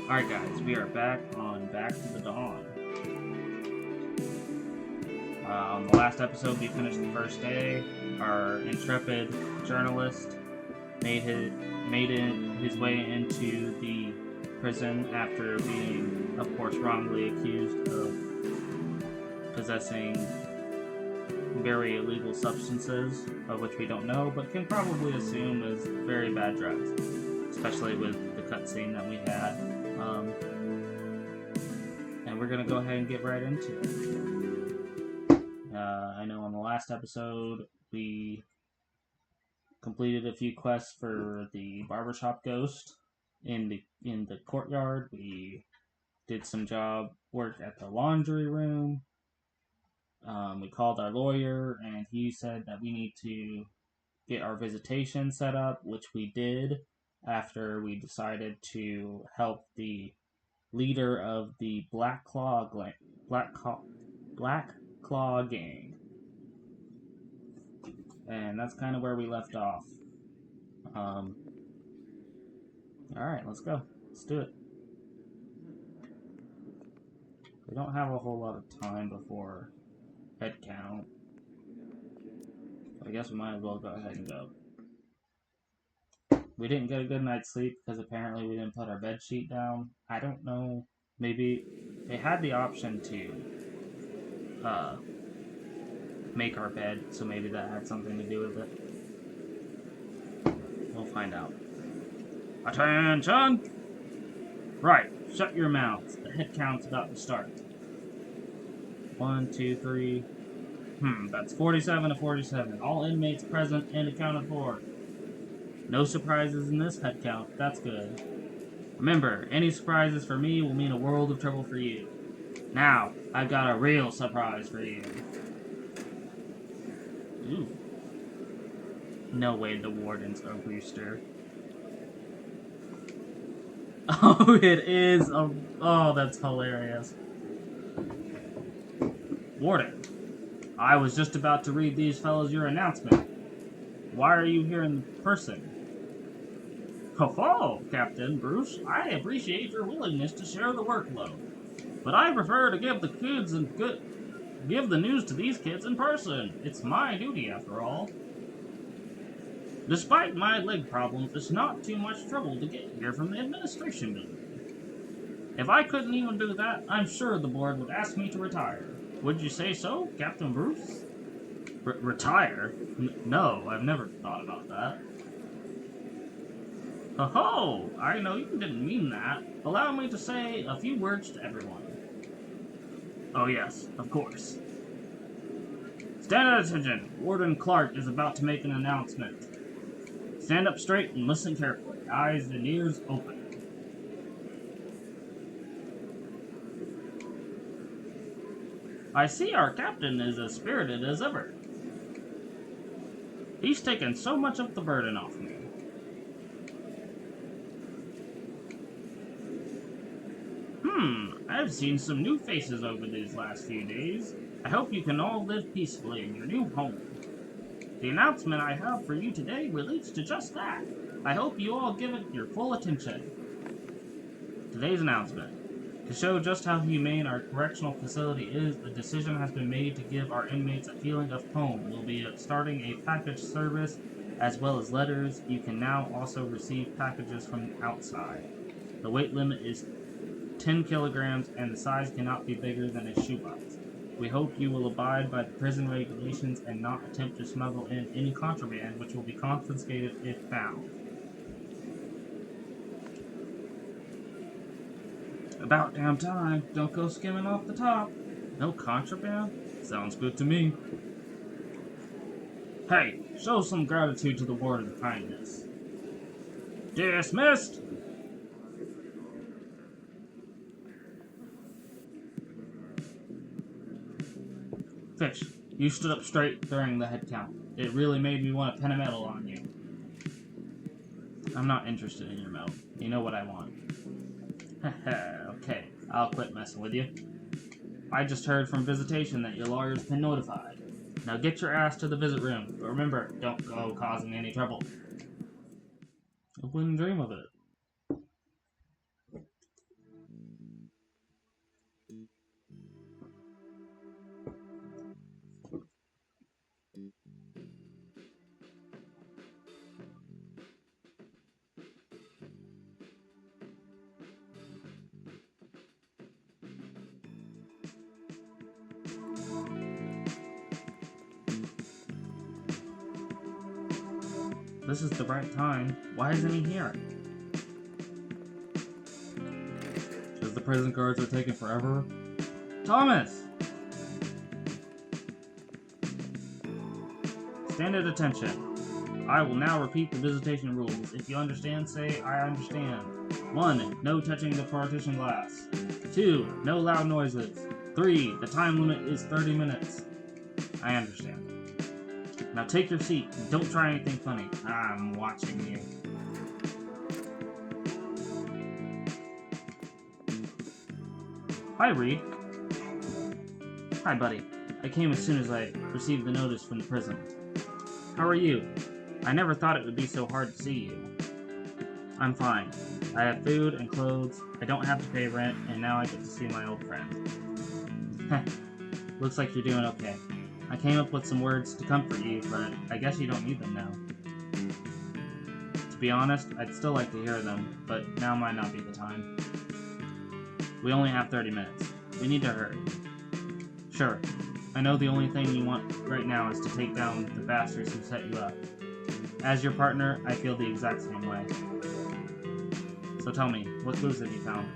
Alright guys, we are back on Back to the Dawn. On the last episode, we finished the first day. Our intrepid journalist made his way into the prison after being, of course, wrongly accused of possessing very illegal substances, of which we don't know, but can probably assume is very bad drugs, especially with the cutscene that we had. And we're gonna go ahead and get right into it. I know on the last episode we completed a few quests for the barbershop ghost in the courtyard. We did some job work at the laundry room. We called our lawyer, and he said that we need to get our visitation set up, which we did after we decided to help the leader of the Black Claw gang. And that's kind of where we left off. Alright, let's go. Let's do it. We don't have a whole lot of time before head count. So I guess we might as well go ahead and go. We didn't get a good night's sleep because apparently we didn't put our bed sheet down. I don't know. Maybe they had the option to make our bed, so maybe that had something to do with it. We'll find out. Attention! Right, shut your mouths. The head count's about to start. 1, 2, 3. That's 47 to 47. All inmates present and accounted for. No surprises in this head count. That's good. Remember, any surprises for me will mean a world of trouble for you. Now, I've got a real surprise for you. Ooh. No way the warden's a rooster. Oh, it is. Oh, that's hilarious. Warden, I was just about to read these fellows your announcement. Why are you here in person? Ho, Captain Bruce. I appreciate your willingness to share the workload, but I prefer to give the news to these kids in person. It's my duty, after all. Despite my leg problems, it's not too much trouble to get here from the administration building. If I couldn't even do that, I'm sure the board would ask me to retire. Would you say so, Captain Bruce? Retire? No, I've never thought about that. Ho! I know you didn't mean that. Allow me to say a few words to everyone. Oh yes, of course. Stand at attention. Warden Clark is about to make an announcement. Stand up straight and listen carefully. Eyes and ears open. I see our captain is as spirited as ever. He's taken so much of the burden off me. I've seen some new faces over these last few days. I hope you can all live peacefully in your new home. The announcement I have for you today relates to just that. I hope you all give it your full attention. Today's announcement. To show just how humane our correctional facility is, the decision has been made to give our inmates a feeling of home. We'll be starting a package service as well as letters. You can now also receive packages from outside. The weight limit is 10 kilograms and the size cannot be bigger than a shoebox. We hope you will abide by the prison regulations and not attempt to smuggle in any contraband, which will be confiscated if found. About damn time. Don't go skimming off the top. No contraband? Sounds good to me. Hey, show some gratitude to the warden's kindness. Dismissed! Fish, you stood up straight during the head count. It really made me want to pin a medal on you. I'm not interested in your medal. You know what I want. Okay, I'll quit messing with you. I just heard from visitation that your lawyer's been notified. Now get your ass to the visit room, but remember, don't go causing any trouble. I wouldn't dream of it. this is the right time. Why isn't he here? Because the prison guards are taking forever. Thomas! Stand at attention. I will now repeat the visitation rules. If you understand, say, I understand. 1. No touching the partition glass. 2. No loud noises. 3. The time limit is 30 minutes. I understand. Now take your seat and don't try anything funny. I'm watching you. Hi, Reed. Hi, buddy. I came as soon as I received the notice from the prison. How are you? I never thought it would be so hard to see you. I'm fine. I have food and clothes, I don't have to pay rent, and now I get to see my old friend. Looks like you're doing okay. I came up with some words to comfort you, but I guess you don't need them now. To be honest, I'd still like to hear them, but now might not be the time. We only have 30 minutes. We need to hurry. Sure. I know the only thing you want right now is to take down the bastards who set you up. As your partner, I feel the exact same way. So tell me, what clues have you found?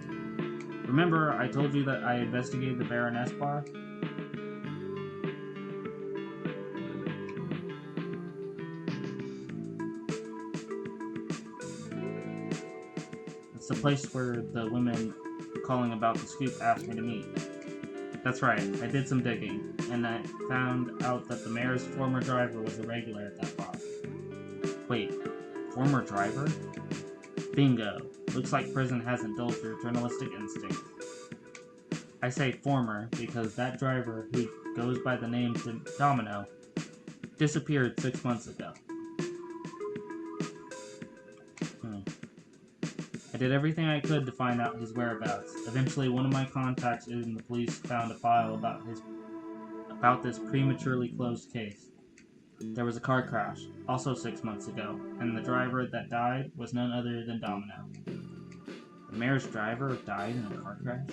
Remember, I told you that I investigated the Baroness bar? It's the place where the women calling about the scoop asked me to meet. That's right, I did some digging, and I found out that the mayor's former driver was a regular at that bar. Wait, former driver? Bingo. Looks like prison has indulged your journalistic instinct. I say former because that driver, who goes by the name Domino, disappeared 6 months ago. I did everything I could to find out his whereabouts. Eventually, one of my contacts in the police found a file about this prematurely closed case. There was a car crash, also 6 months ago, and the driver that died was none other than Domino. The mayor's driver died in a car crash?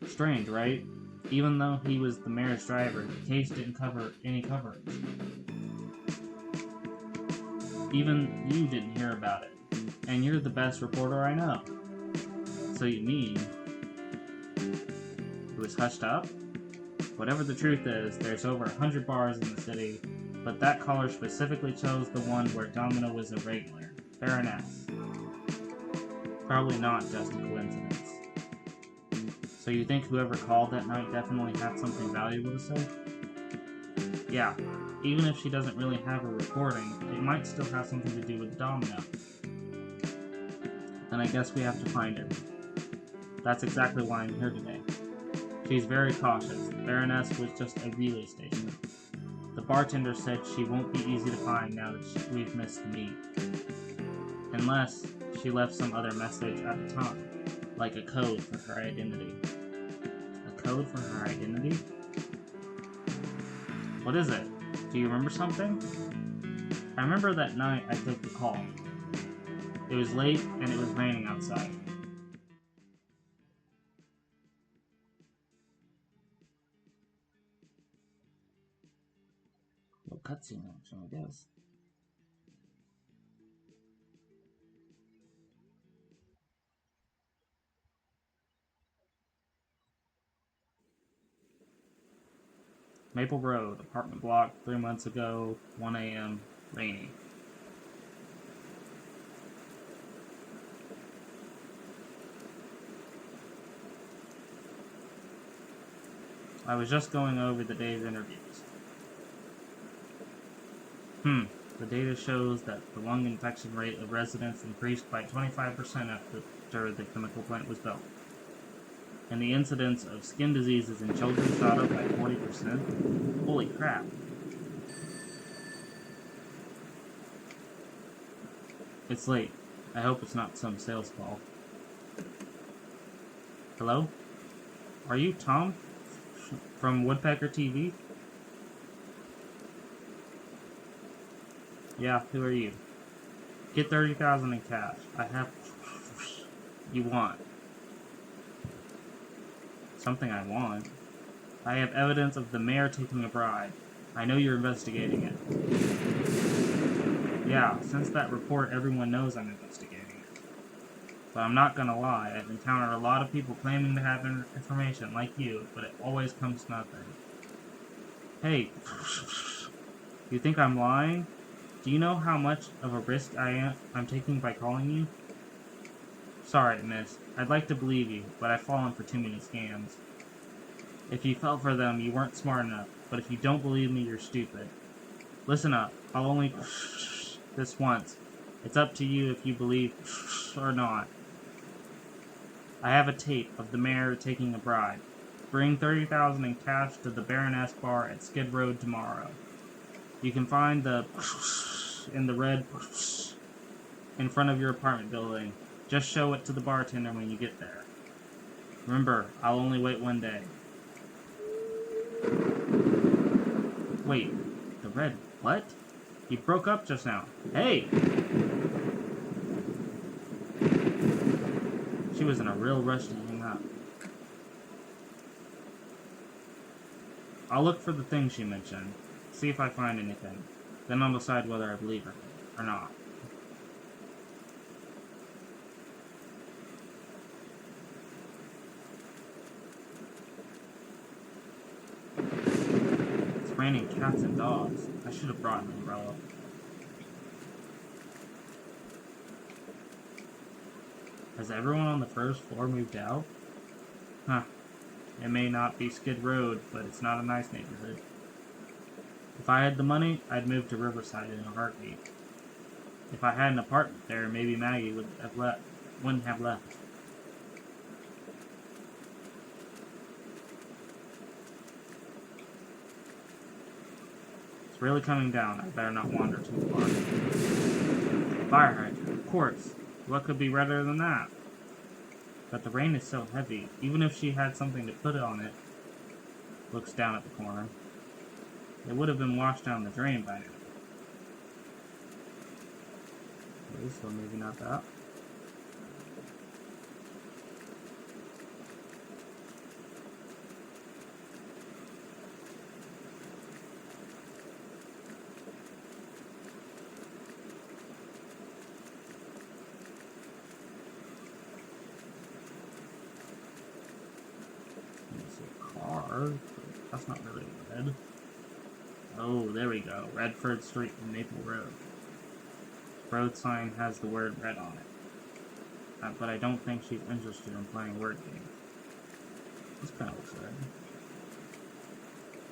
Strange, right? Even though he was the mayor's driver, the case didn't cover any coverage. Even you didn't hear about it, and you're the best reporter I know. So you mean it was hushed up? Whatever the truth is, there's over 100 bars in the city, but that caller specifically chose the one where Domino was a regular, Baroness. Probably not just a coincidence. So you think whoever called that night definitely had something valuable to say? Yeah, even if she doesn't really have a recording, it might still have something to do with Domino. Then I guess we have to find her. That's exactly why I'm here today. She's very cautious. Baroness was just a relay station. The bartender said she won't be easy to find now that we've missed the meet. Unless she left some other message at the time, like a code for her identity. A code for her identity? What is it? Do you remember something? I remember that night I took the call. It was late and it was raining outside. Well, cutscene action, I guess. Maple Road, apartment block, 3 months ago, 1 a.m., rainy. I was just going over the day's interviews. The data shows that the lung infection rate of residents increased by 25% after the chemical plant was built. And the incidence of skin diseases in children shot up by 40%. Holy crap. It's late. I hope it's not some sales call. Hello? Are you Tom? From Woodpecker TV? Yeah, who are you? Get $30,000 in cash. I have... You want. Something I want. I have evidence of the mayor taking a bribe. I know you're investigating it. Yeah, since that report, everyone knows I'm investigating it. But I'm not gonna lie, I've encountered a lot of people claiming to have information like you, but it always comes to nothing. Hey, you think I'm lying? Do you know how much of a risk I'm taking by calling you? Sorry, miss. I'd like to believe you, but I've fallen for too many scams. If you fell for them, you weren't smart enough, but if you don't believe me, you're stupid. Listen up, I'll only this once. It's up to you if you believe or not. I have a tape of the mayor taking a bribe. Bring 30,000 in cash to the Baroness Bar at Skid Road tomorrow. You can find the in the red in front of your apartment building. Just show it to the bartender when you get there. Remember, I'll only wait one day. Wait, the red what? He broke up just now. Hey! She was in a real rush to hang up. I'll look for the things she mentioned, see if I find anything. Then I'll decide whether I believe her or not. It's raining cats and dogs. I should have brought an umbrella. Has everyone on the first floor moved out? Huh. It may not be Skid Road, but it's not a nice neighborhood. If I had the money, I'd move to Riverside in a heartbeat. If I had an apartment there, maybe Maggie wouldn't have left. It's really coming down. I better not wander too far. Fire hydrant, of course. What could be redder than that? But the rain is so heavy, even if she had something to put on it. Looks down at the corner. It would have been washed down the drain by now. Okay, so maybe not that. That's not really red. Oh, there we go. Redford Street and Maple Road. Road sign has the word red on it. But I don't think she's interested in playing word games. This kind of looks red.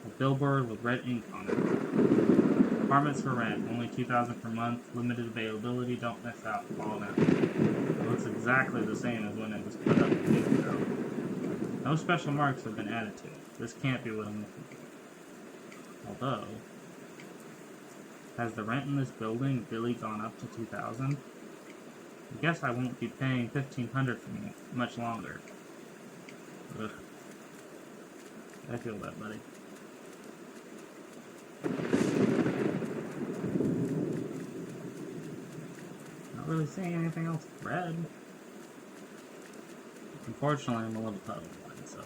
A billboard with red ink on it. Apartments for rent, only $2,000 per month, limited availability, don't miss out, follow now. It looks exactly the same as when it was put up a week ago. No special marks have been added to it. This can't be what I'm looking for. Although, has the rent in this building really gone up to $2,000? I guess I won't be paying $1,500 for much longer. Ugh. I feel that, buddy. Not really seeing anything else red. Unfortunately, I'm a little colorblind, so.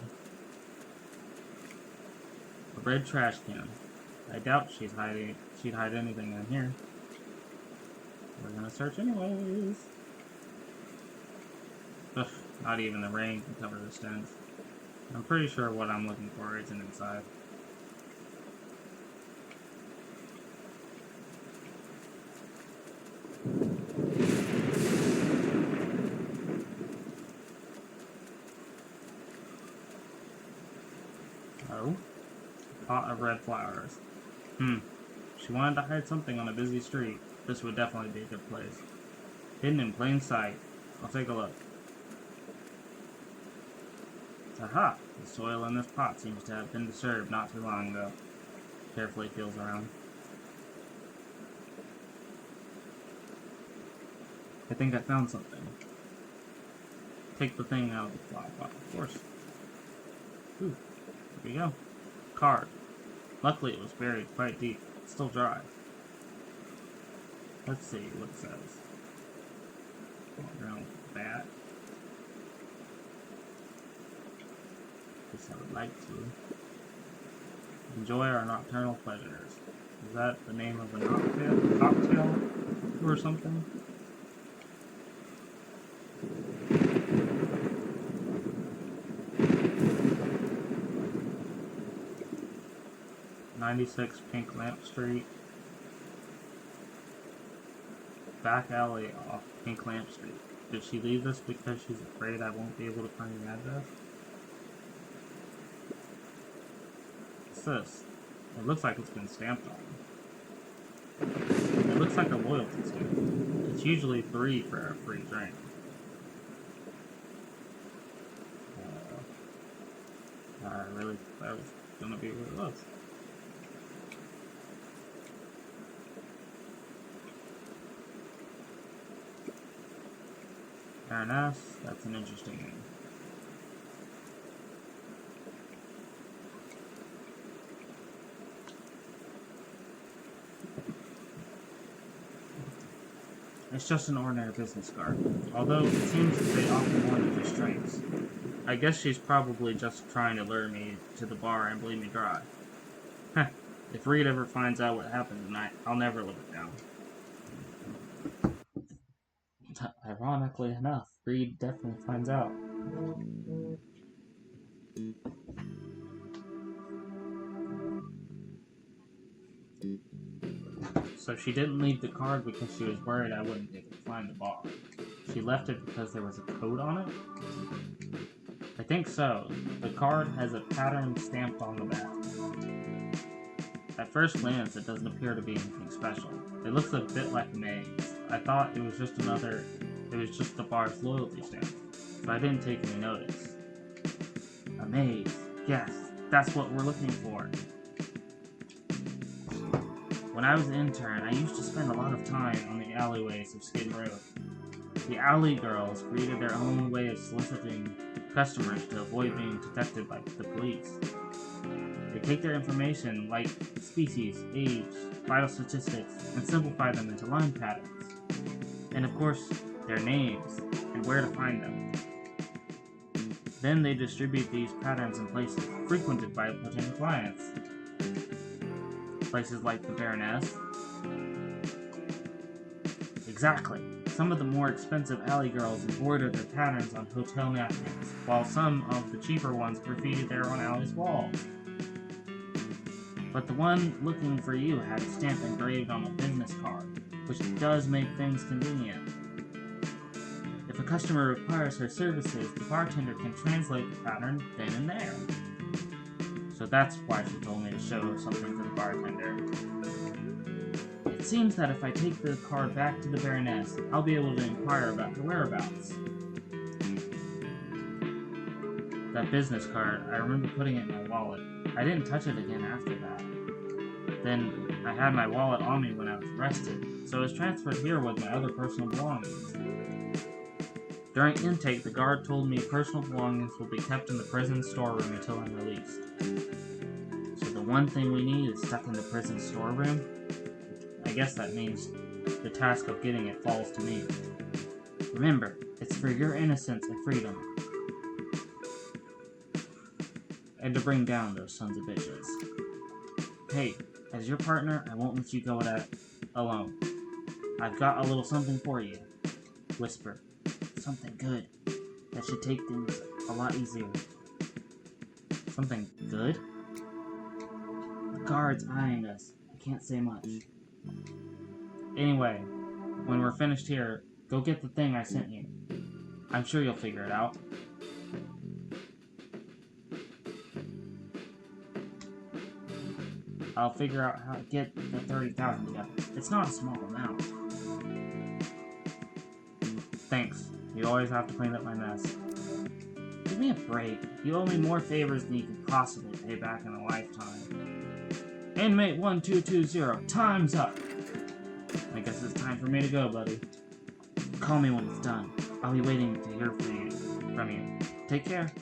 A red trash can. I doubt she'd hide anything in here. We're gonna search anyways. Ugh, not even the rain can cover the stench. I'm pretty sure what I'm looking for isn't inside. Oh. A pot of red flowers. She wanted to hide something on a busy street. This would definitely be a good place. Hidden in plain sight. I'll take a look. Aha! The soil in this pot seems to have been disturbed not too long ago. Carefully feels around. I think I found something. Take the thing out of the flower pot, of course. Ooh, there we go. Card. Luckily it was buried quite deep. It's still dry. Let's see what it says. Walk around with the bat. Guess I would like to. Enjoy our nocturnal pleasures. Is that the name of a cocktail? or something? '96 Pink Lamp Street. Back alley off Pink Lamp Street. Did she leave this because she's afraid I won't be able to find the address? What's this? It looks like it's been stamped on. It looks like a loyalty stamp. It's usually 3 for a free drink. I really thought it was gonna be what it was. Baroness, that's an interesting name. It's just an ordinary business card, although it seems that they offer more than just drinks. I guess she's probably just trying to lure me to the bar and bleed me dry. Heh, if Reed ever finds out what happened tonight, I'll never live it down. Ironically enough, Reed definitely finds out. So she didn't leave the card because she was worried I wouldn't be able to find the bar. She left it because there was a code on it? I think so. The card has a pattern stamped on the back. At first glance, it doesn't appear to be anything special. It looks a bit like a maze. I thought it was just the bar's loyalty stamp, so I didn't take any notice. A maze. Yes, that's what we're looking for. When I was an intern, I used to spend a lot of time on the alleyways of Skid Row. The alley girls created their own way of soliciting customers to avoid being detected by the police. They take their information, like species, age, vital statistics, and simplify them into line patterns. And of course, their names, and where to find them. Then they distribute these patterns in places frequented by potential clients. Places like the Baroness. Exactly. Some of the more expensive alley girls embroidered their patterns on hotel napkins, while some of the cheaper ones graffitied there on alley's walls. But the one looking for you had a stamp engraved on a business card, which does make things convenient. If a customer requires her services, the bartender can translate the pattern then and there. So that's why she told me to show something to the bartender. It seems that if I take the card back to the Baroness, I'll be able to inquire about her whereabouts. That business card, I remember putting it in my wallet. I didn't touch it again after that. Then, I had my wallet on me when I was arrested, so it was transferred here with my other personal belongings. During intake, the guard told me personal belongings will be kept in the prison storeroom until I'm released. So the one thing we need is stuck in the prison storeroom? I guess that means the task of getting it falls to me. Remember, it's for your innocence and freedom. And to bring down those sons of bitches. Hey, as your partner, I won't let you go at it alone. I've got a little something for you. Whisper. Something good. That should take things a lot easier. Something good? The guard's eyeing us. I can't say much. Anyway, when we're finished here, go get the thing I sent you. I'm sure you'll figure it out. I'll figure out how to get the 30,000 together. It's not a small amount. Thanks. You always have to clean up my mess. Give me a break. You owe me more favors than you can possibly pay back in a lifetime. Inmate 1220, time's up. I guess it's time for me to go, buddy. Call me when it's done. I'll be waiting to hear from you. Take care.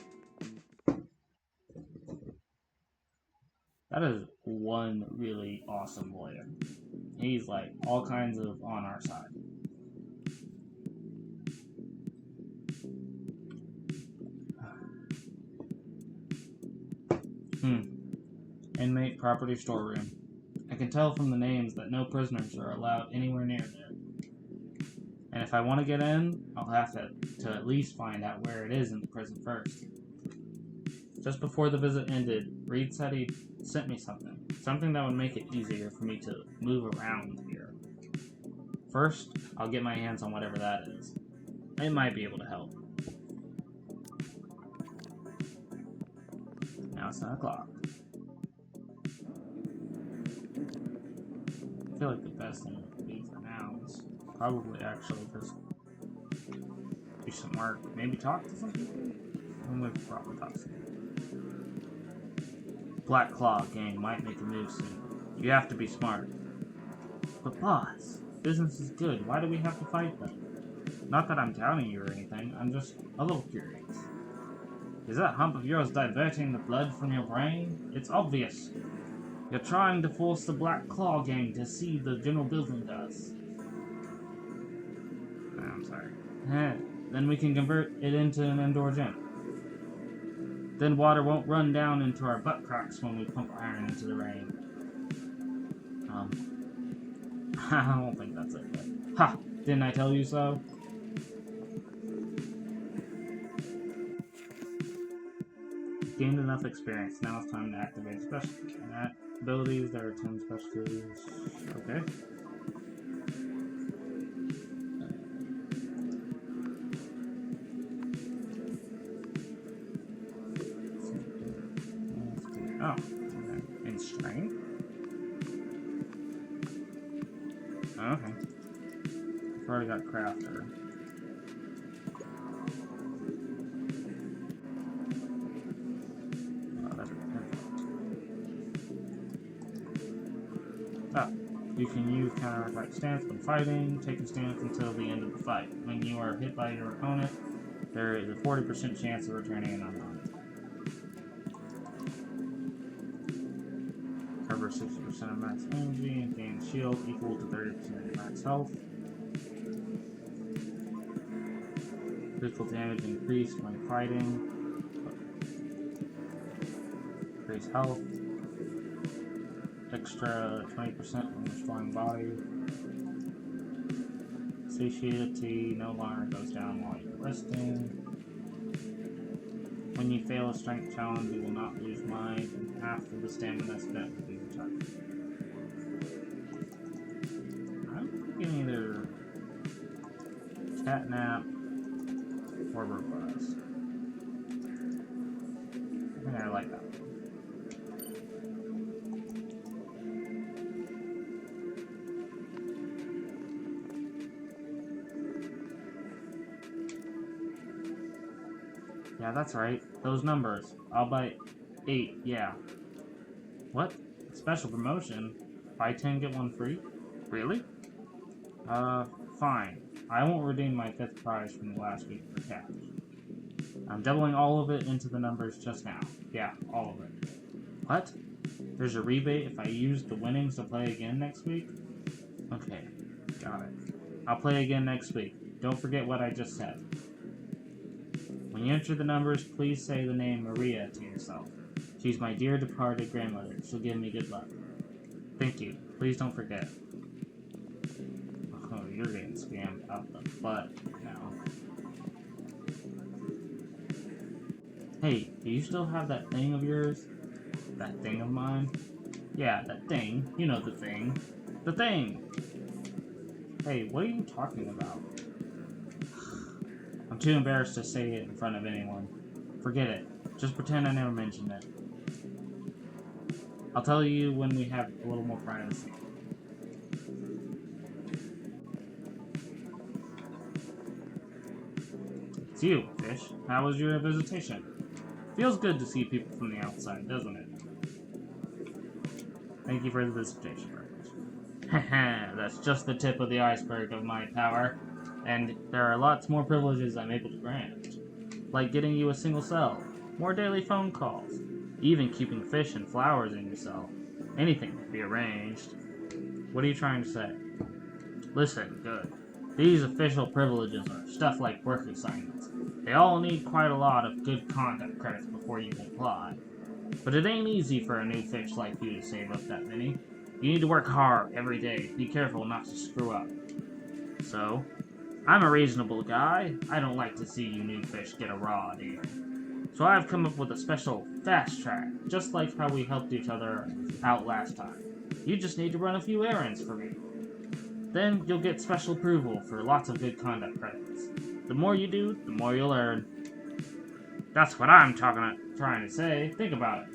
That is one really awesome lawyer. He's like all kinds of on our side. Inmate property storeroom. I can tell from the names that no prisoners are allowed anywhere near there. And if I want to get in, I'll have to at least find out where it is in the prison first. Just before the visit ended, Reed said he sent me something. Something that would make it easier for me to move around here. First, I'll get my hands on whatever that is. It might be able to help. Now it's 9 o'clock. I feel like the best thing to do for now is probably actually just do some work. Maybe talk to some people? I'm going to probably talk to some people. Black Claw gang might make a move soon. You have to be smart. But boss, business is good. Why do we have to fight them? Not that I'm doubting you or anything. I'm just a little curious. Is that hump of yours diverting the blood from your brain? It's obvious. You're trying to force the Black Claw gang to see the general building does. I'm sorry. Then we can convert it into an indoor gym. Then water won't run down into our butt cracks when we pump iron into the rain. I don't think that's it, but... Ha! Didn't I tell you so? Gained enough experience. Now it's time to activate specialty. And abilities, there are 10 specialties. Okay. Oh, okay. In strength? Okay. I've already got crafter. Oh, that's perfect. Ah, you can use counter-attack stance when fighting, taking stance until the end of the fight. When you are hit by your opponent, there is a 40% chance of returning an unarmed. Cover 60% of max energy and gain shield equal to 30% of max health. Critical damage increased when fighting. Increase health. Extra 20% when destroying body. Satiety no longer goes down while you're resting. When you fail a strength challenge, you will not lose mind, and half of the stamina spent will be returned. I'm thinking either catnap or robust. I think I like that one. Yeah, that's right. Those numbers. I'll buy 8, yeah. What? Special promotion? Buy 10, get 1 free? Really? Fine. I won't redeem my 5th prize from the last week for cash. I'm doubling all of it into the numbers just now. Yeah, all of it. What? There's a rebate if I use the winnings to play again next week? Okay, got it. I'll play again next week. Don't forget what I just said. When you enter the numbers, please say the name Maria to yourself. She's my dear departed grandmother. She'll give me good luck. Thank you. Please don't forget. Oh, you're getting scammed out the butt now. Hey, do you still have that thing of yours? That thing of mine? Yeah, that thing. You know the thing. The thing! Hey, what are you talking about? I'm too embarrassed to say it in front of anyone. Forget it. Just pretend I never mentioned it. I'll tell you when we have a little more privacy. It's you, Fish. How was your visitation? Feels good to see people from the outside, doesn't it? Thank you for the visitation, Breakfast. Haha, that's just the tip of the iceberg of my power. And there are lots more privileges I'm able to grant. Like getting you a single cell, more daily phone calls, even keeping fish and flowers in your cell. Anything can be arranged. What are you trying to say? Listen, good. These official privileges are stuff like work assignments. They all need quite a lot of good conduct credits before you can apply. But it ain't easy for a new fish like you to save up that many. You need to work hard every day. Be careful not to screw up. So, I'm a reasonable guy. I don't like to see you new fish get a raw deal. So I've come up with a special fast track, just like how we helped each other out last time. You just need to run a few errands for me. Then you'll get special approval for lots of good conduct credits. The more you do, the more you'll earn. That's what I'm trying to say. Think about it.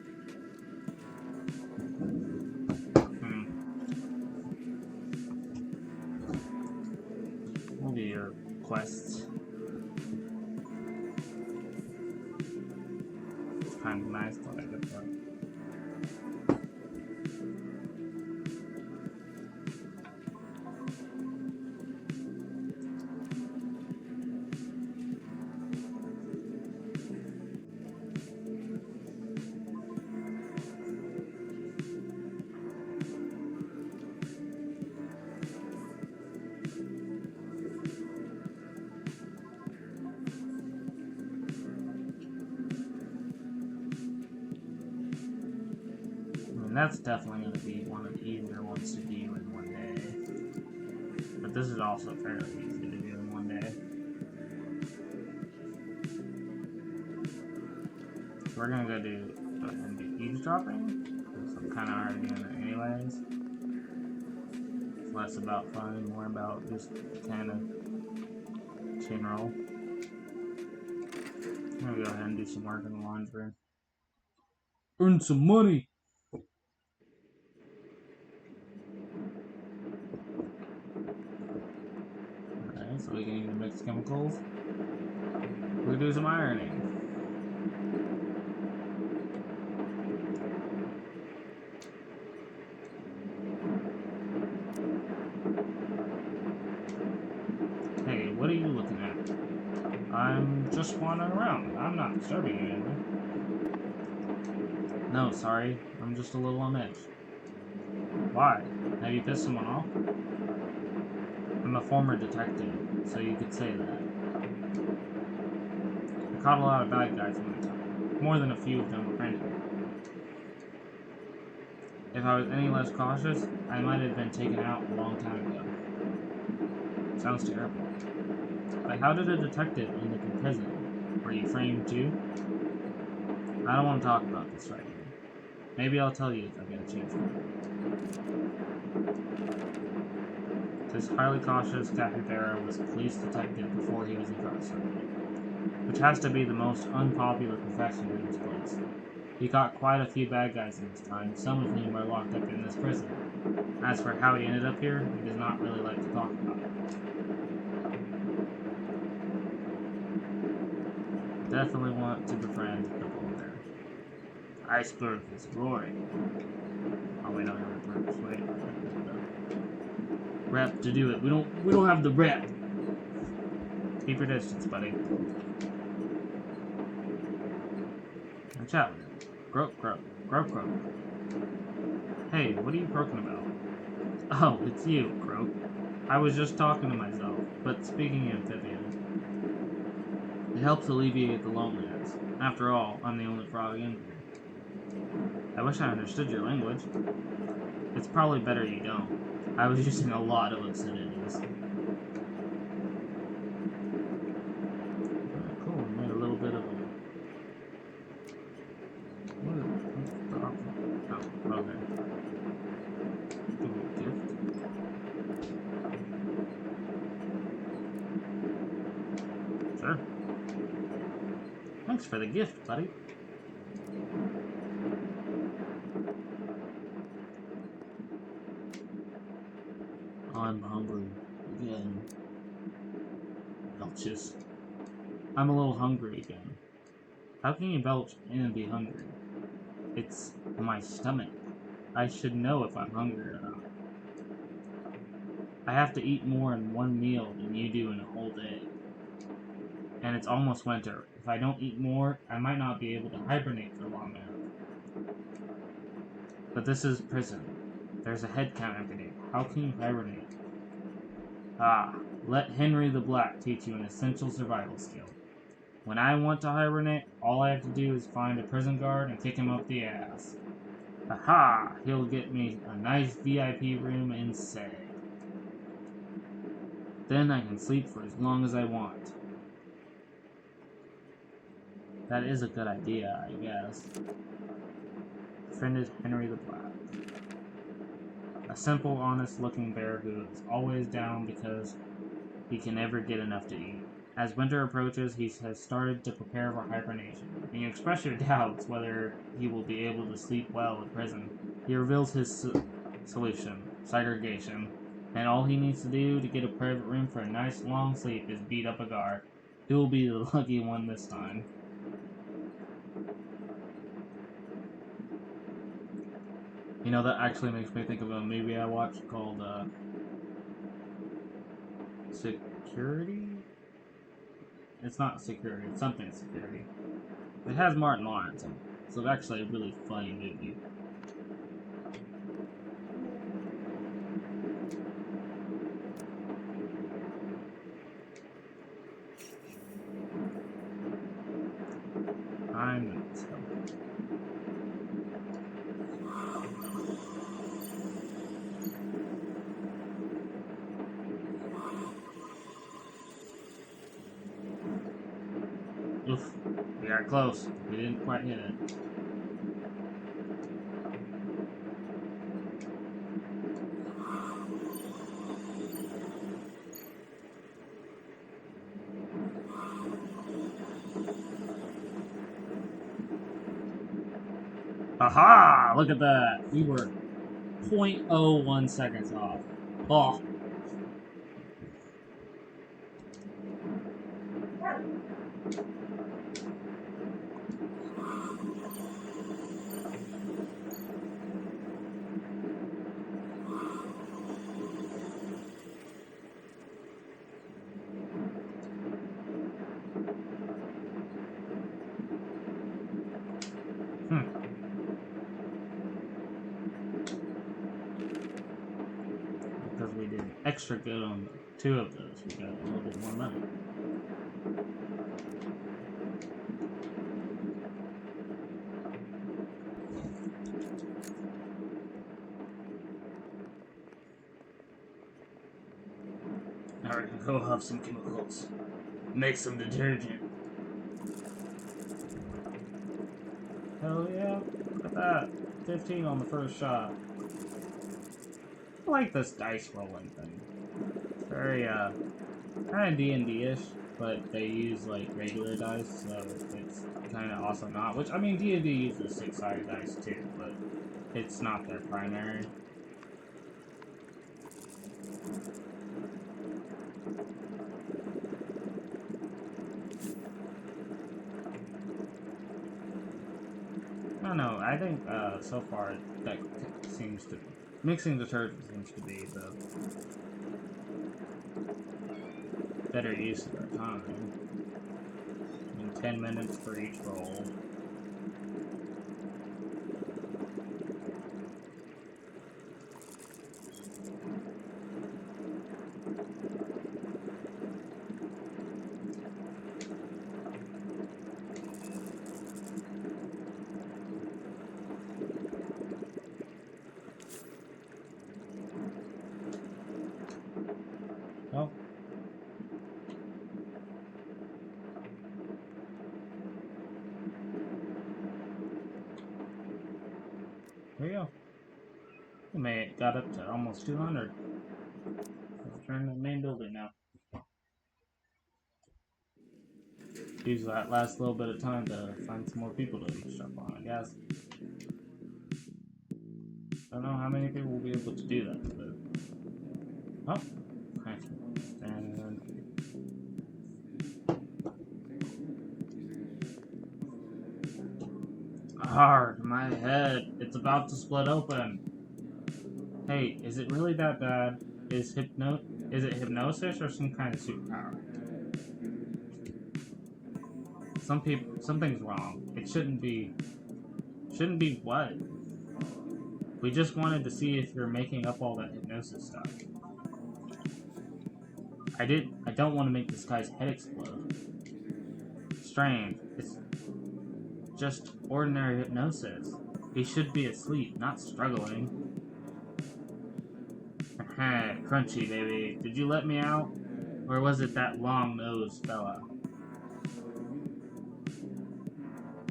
What are your quests? It's kind of nice, but I get that. That's definitely going to be one of the easier ones to do in one day. But this is also fairly easy to do in one day. So we're going to go ahead and do eavesdropping, because I'm kind of already doing it anyways. It's less about fun and more about just kind of general. I'm going to go ahead and do some work in the laundry. Earn some money! So we can either mix chemicals, we can do some ironing. Hey, what are you looking at? I'm just wandering around. I'm not disturbing you anymore. No, sorry. I'm just a little on edge. Why? Have you pissed someone off? I'm a former detective, so you could say that. I caught a lot of bad guys in my time. More than a few of them were friendly. If I was any less cautious, I might have been taken out a long time ago. Sounds terrible. But how did a detective end up in prison? Were you framed too? I don't want to talk about this right now. Maybe I'll tell you if I get a chance. This highly cautious capybara was a police detective before he was incarcerated, which has to be the most unpopular profession in this place. He caught quite a few bad guys in his time, some of whom are locked up in this prison. As for how he ended up here, he does not really like to talk about it. Definitely want to befriend the bull there. Iceberg is roaring. Oh, we don't have the purpose. Wait. Rep to do it. We don't have the rep. Keep your distance, buddy. And chat with him. Croak, croak, croak, croak. Hey, what are you croaking about? Oh, it's you, Croak. I was just talking to myself, but speaking amphibian. It helps alleviate the loneliness. After all, I'm the only frog in here. I wish I understood your language. It's probably better you don't. I was using a lot of obscenities. Cool, we made a little bit of a... Oh, okay. Give me a gift. Sure. Thanks for the gift, buddy. I'm hungry again. Belches. I'm a little hungry again. How can you belch and be hungry? It's my stomach. I should know if I'm hungry or not. I have to eat more in one meal than you do in a whole day. And it's almost winter. If I don't eat more, I might not be able to hibernate for long enough. But this is prison. There's a head count every day. How can you hibernate? Ah, let Henry the Black teach you an essential survival skill. When I want to hibernate, all I have to do is find a prison guard and kick him up the ass. Aha! He'll get me a nice VIP room instead. Then I can sleep for as long as I want. That is a good idea, I guess. Friend is Henry the Black. A simple, honest-looking bear who is always down because he can never get enough to eat. As winter approaches, he has started to prepare for hibernation. When you express your doubts whether he will be able to sleep well in prison, he reveals his solution: segregation. And all he needs to do to get a private room for a nice long sleep is beat up a guard. He will be the lucky one this time. You know, that actually makes me think of a movie I watched called Security? It's not Security, it's something Security. It has Martin Lawrence in it. So it's actually a really funny movie. I'm Oof, we got close. We didn't quite hit it. Aha! Look at that. We were 0.01 seconds off. Oh. Because we did extra good on 2 of those, we got a little bit more money. Alright, go have some chemicals. Make some detergent. Hell yeah, look at that. 15 on the first shot. I like this dice rolling thing. It's very, kind of D&D-ish, but they use, like, regular dice, so it's kind of also not. Which, I mean, D&D uses 6-sided dice, too, but it's not their primary. I don't know, I think, so far, that seems to... Mixing detergent seems to be the better use of our time. I mean, 10 minutes for each roll. Oh. There you go. We got up to almost 200. Let's return to the main building now. Use that last little bit of time to find some more people to jump on, I guess. I don't know how many people will be able to do that, but... Oh! And... Hard, my head. It's about to split open. Hey, is it really that bad? Is it hypnosis or some kind of superpower? Something's wrong. It shouldn't be... Shouldn't be what? We just wanted to see if you're making up all that hypnosis stuff. I don't want to make this guy's head explode. Strange. It's just ordinary hypnosis. He should be asleep, not struggling. Crunchy, baby. Did you let me out? Or was it that long-nosed fella?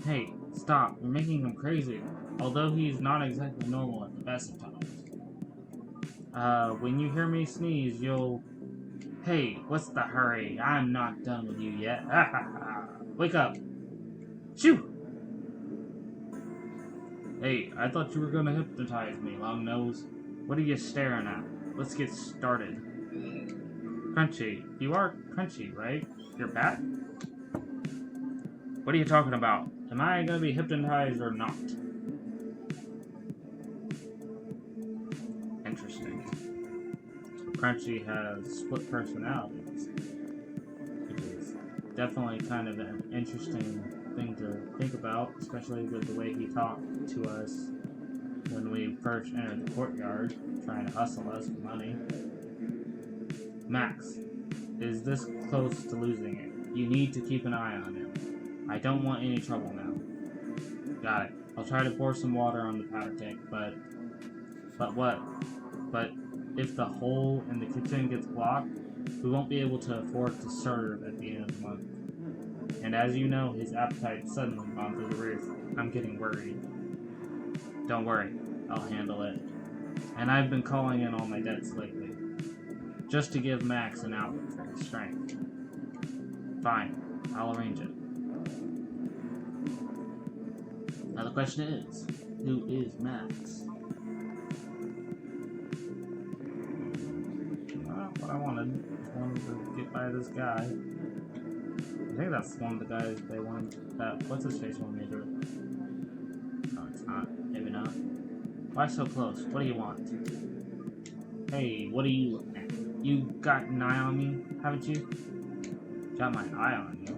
Hey, stop. You're making him crazy. Although he's not exactly normal at the best of times. When you hear me sneeze, you'll... Hey, what's the hurry? I'm not done with you yet. Ha ha ha. Wake up. Shoo! Hey, I thought you were gonna hypnotize me, long nose. What are you staring at? Let's get started. Crunchy. You are Crunchy, right? You're back? What are you talking about? Am I gonna be hypnotized or not? Interesting. Crunchy has split personalities, which is definitely kind of an interesting thing to think about, especially with the way he talked to us when we first entered the courtyard, trying to hustle us for money. Max is this close to losing it. You need to keep an eye on him. I don't want any trouble now. Got it. I'll try to pour some water on the powder keg, but what? But if the hole in the kitchen gets blocked, we won't be able to afford to serve at the end of the month. And as you know, his appetite's suddenly gone through the roof. I'm getting worried. Don't worry, I'll handle it. And I've been calling in all my debts lately, just to give Max an outlet for his strength. Fine, I'll arrange it. Now the question is, who is Max? Well, what I wanted to get by this guy. I think that's one of the guys they wanted, that, what's his face wanted me to do it. No, it's not. Maybe not. Why so close? What do you want? Hey, what are you looking at? You got an eye on me, haven't you? Got my eye on you?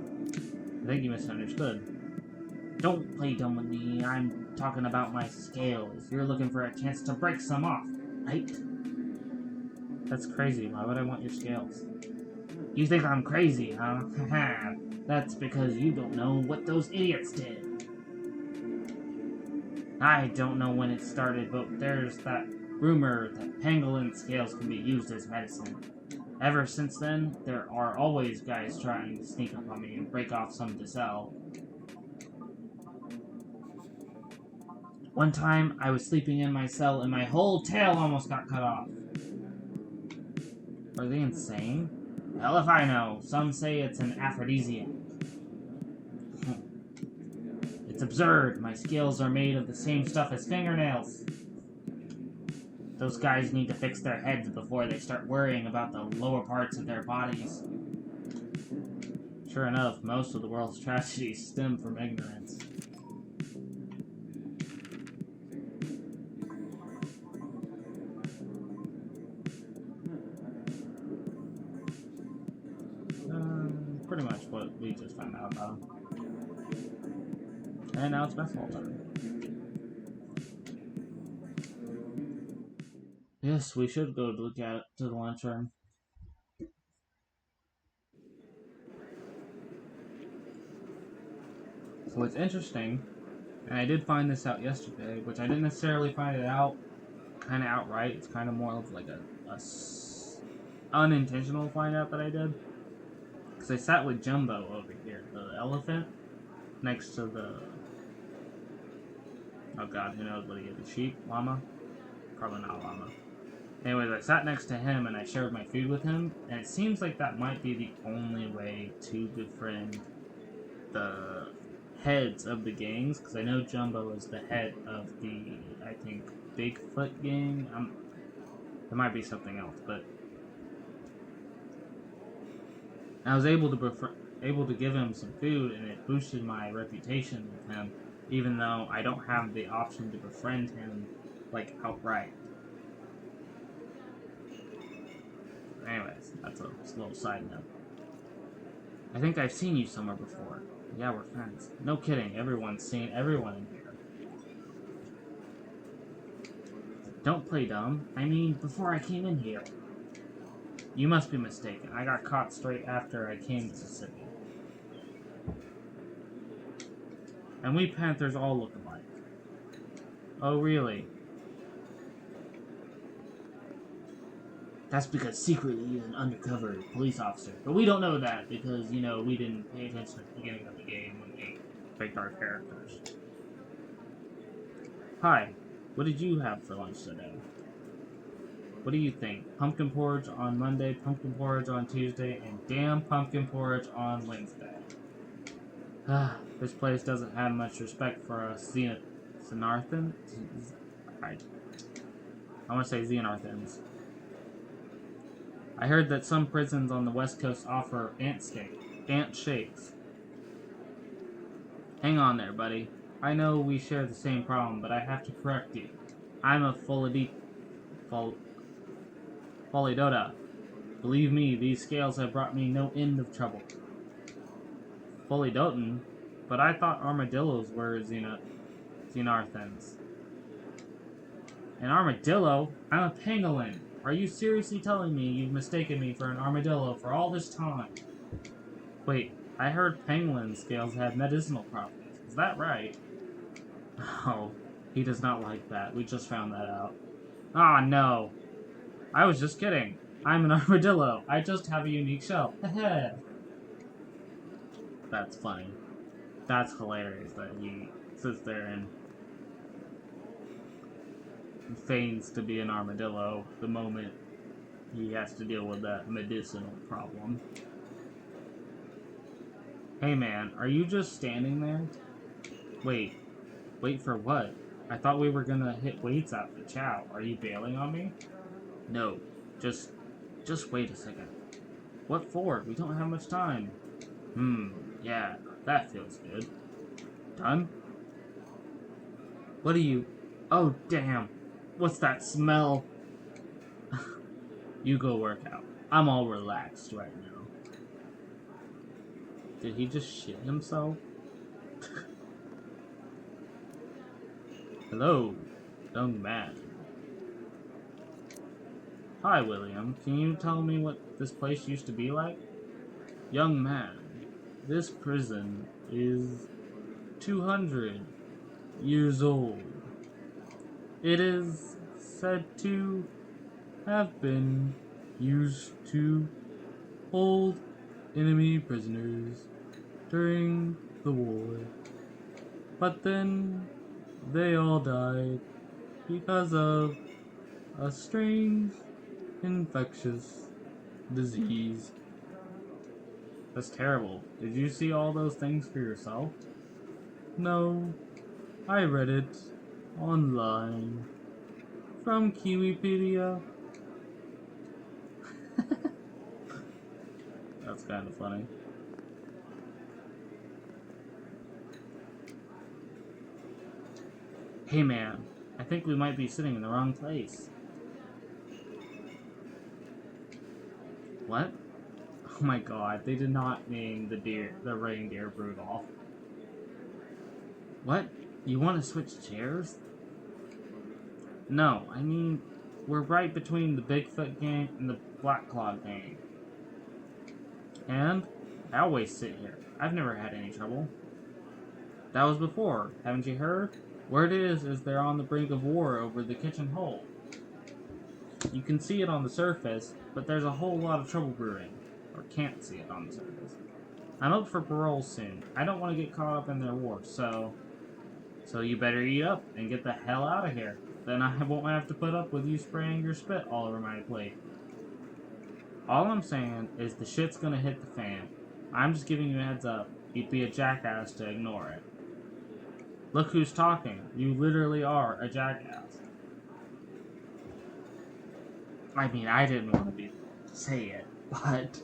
I think you misunderstood. Don't play dumb with me. I'm talking about my scales. You're looking for a chance to break some off, right? That's crazy. Why would I want your scales? You think I'm crazy, huh? Haha. That's because you don't know what those idiots did. I don't know when it started, but there's that rumor that pangolin scales can be used as medicine. Ever since then, there are always guys trying to sneak up on me and break off some to sell. One time, I was sleeping in my cell and my whole tail almost got cut off. Are they insane? Hell if I know. Some say it's an aphrodisiac. It's absurd. My scales are made of the same stuff as fingernails. Those guys need to fix their heads before they start worrying about the lower parts of their bodies. Sure enough, most of the world's tragedies stem from ignorance. Pretty much what we just found out about. And now it's basketball time. Yes, we should go look at to the lunchroom. So it's interesting, and I did find this out yesterday, which I didn't necessarily find it out kind of outright. It's kind of more of like a unintentional find out that I did. Because I sat with Jumbo over here, the elephant, next to the... Oh god, who knows what he is? A sheep? Llama? Probably not a llama. Anyways, I sat next to him and I shared my food with him, and it seems like that might be the only way to befriend the heads of the gangs, because I know Jumbo is the head of the, I think, Bigfoot gang. There might be something else, but I was able to give him some food, and it boosted my reputation with him, even though I don't have the option to befriend him, like, outright. Anyways, that's a little side note. I think I've seen you somewhere before. Yeah, we're friends. No kidding, everyone's seen everyone in here. Don't play dumb. I mean, before I came in here. You must be mistaken. I got caught straight after I came to the city. And we Panthers all look alike. Oh, really? That's because secretly he's an undercover police officer. But we don't know that because, you know, we didn't pay attention at the beginning of the game when we picked our characters. Hi, what did you have for lunch today? What do you think? Pumpkin porridge on Monday, pumpkin porridge on Tuesday, and damn pumpkin porridge on Wednesday. This place doesn't have much respect for us Xenarthans? I want to say Xenarthans. I heard that some prisons on the West Coast offer ant shakes. Hang on there, buddy. I know we share the same problem, but I have to correct you. I'm a Folidota. Believe me, these scales have brought me no end of trouble. Folidotan? But I thought armadillos were Xenarthans. An armadillo? I'm a pangolin. Are you seriously telling me you've mistaken me for an armadillo for all this time? Wait, I heard pangolin scales have medicinal properties. Is that right? Oh, he does not like that. We just found that out. Ah, no. I was just kidding. I'm an armadillo. I just have a unique shell. Heh. That's funny. That's hilarious that he sits there and feigns to be an armadillo the moment he has to deal with that medicinal problem. Hey man, are you just standing there? Wait for what? I thought we were gonna hit weights after chow. Are you bailing on me? No, just wait a second. What for? We don't have much time. Yeah, that feels good. Done? What are you... Oh, damn. What's that smell? You go work out. I'm all relaxed right now. Did he just shit himself? Hello, young man. Hi, William. Can you tell me what this place used to be like? Young man, this prison is 200 years old. It is said to have been used to hold enemy prisoners during the war. But then they all died because of a strange infectious disease. That's terrible. Did you see all those things for yourself? No, I read it online from Kiwipedia. That's kind of funny. Hey man, I think we might be sitting in the wrong place. What? Oh my god, they did not name the reindeer Rudolph. What? You want to switch chairs? No, I mean, we're right between the Bigfoot gang and the Black Claw gang. And I always sit here. I've never had any trouble. That was before, haven't you heard? Word is they're on the brink of war over the kitchen hole. You can see it on the surface, but there's a whole lot of trouble brewing. Or can't see it on the surface. I'm up for parole soon. I don't want to get caught up in their war, so you better eat up and get the hell out of here. Then I won't have to put up with you spraying your spit all over my plate. All I'm saying is the shit's gonna hit the fan. I'm just giving you a heads up. You'd be a jackass to ignore it. Look who's talking. You literally are a jackass. I mean, I didn't want to say it, but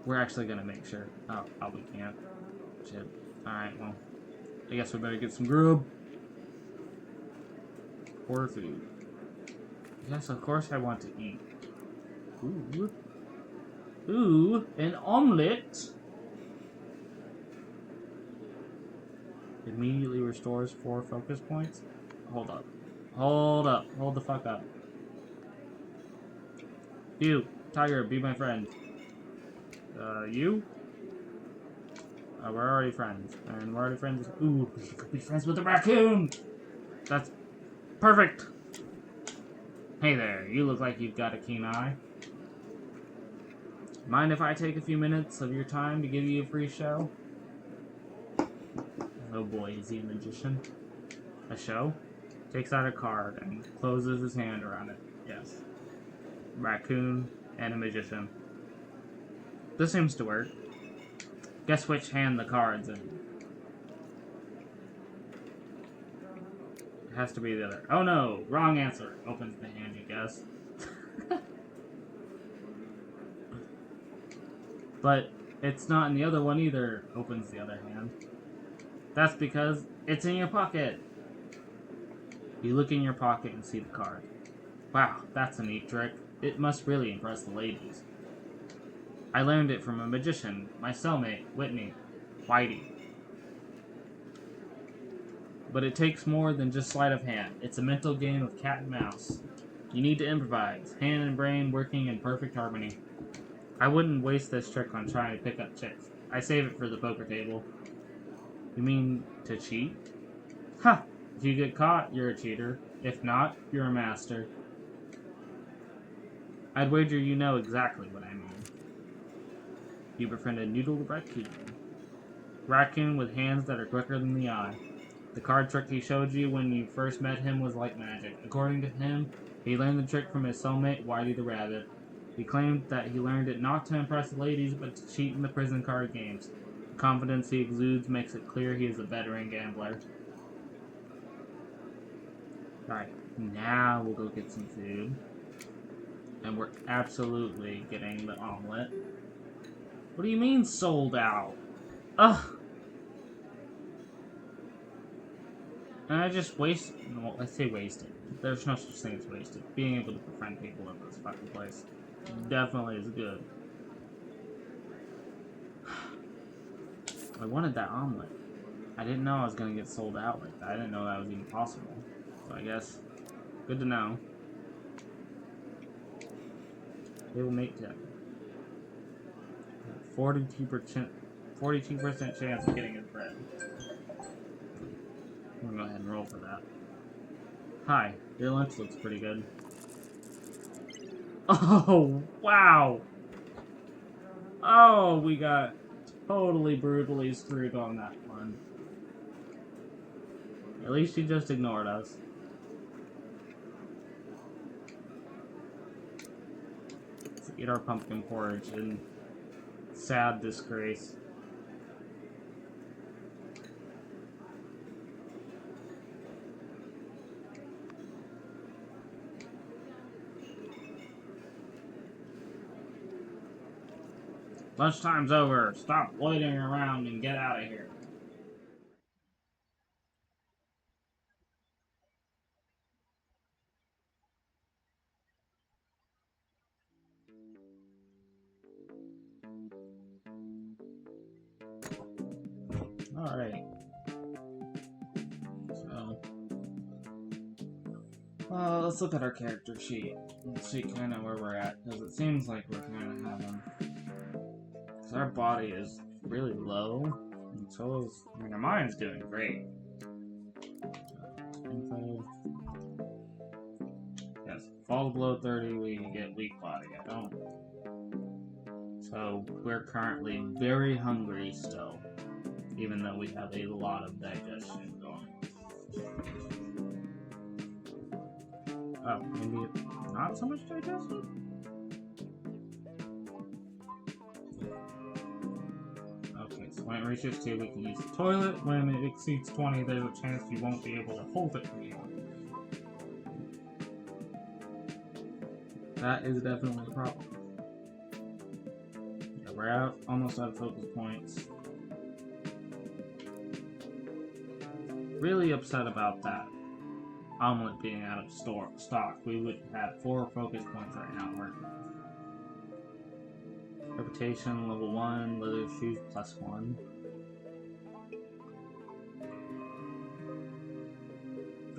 we're actually gonna make sure. Oh, we can't. Shit. Alright, well, I guess we better get some grub. Or food. Yes, of course I want to eat. Ooh, an omelet. Immediately restores 4 focus points. Hold up. Hold the fuck up. You, Tiger, be my friend. You? We're already friends. And we're already friends with... Ooh, we could be friends with the raccoon! That's perfect! Hey there, you look like you've got a keen eye. Mind if I take a few minutes of your time to give you a free show? Oh boy, is he a magician? A show? Takes out a card and closes his hand around it. Yes. Raccoon and a magician. This seems to work. Guess which hand the card's in. It has to be the other. Oh no! Wrong answer. Opens the hand, you guess. But it's not in the other one either. Opens the other hand. That's because it's in your pocket. You look in your pocket and see the card. Wow, that's a neat trick. It must really impress the ladies. I learned it from a magician, my cellmate, Whitey. But it takes more than just sleight of hand. It's a mental game of cat and mouse. You need to improvise, hand and brain working in perfect harmony. I wouldn't waste this trick on trying to pick up chicks. I save it for the poker table. You mean to cheat? Ha! If you get caught, you're a cheater. If not, you're a master. I'd wager you know exactly what I mean. You befriend a noodle raccoon. Raccoon with hands that are quicker than the eye. The card trick he showed you when you first met him was like magic. According to him, he learned the trick from his cellmate, Whitey the Rabbit. He claimed that he learned it not to impress the ladies, but to cheat in the prison card games. The confidence he exudes makes it clear he is a veteran gambler. Alright, now we'll go get some food. And we're absolutely getting the omelet. What do you mean, sold out? Ugh! And I just wasted. Well, I say wasted. There's no such thing as wasted. Being able to befriend people at this fucking place definitely is good. I wanted that omelet. I didn't know I was gonna get sold out like that. I didn't know that was even possible. So I guess, good to know. They will make that. 42% chance of getting his bread. I'm gonna go ahead and roll for that. Hi, your lunch looks pretty good. Oh, wow! Oh, we got totally brutally screwed on that one. At least she just ignored us. Let's eat our pumpkin porridge in sad disgrace. Lunchtime's over. Stop loitering around and get out of here. Alright. So, let's look at our character sheet and see kind of where we're at, because it seems like we're kind of having... Because our body is really low, and so is... I mean, our mind's doing great. Info. Yes, fall below 30, we get weak body. I don't... So, we're currently very hungry still, even though we have a lot of digestion going. Oh, maybe not so much digestion? Okay, so when it reaches 2, we can use the toilet. When it exceeds 20, there's a chance you won't be able to hold it anymore. That is definitely a problem. Yeah, we're almost out of focus points. Really upset about that omelet being out of stock. We would have 4 focus points right now working. Reputation, level 1, leather shoes, +1.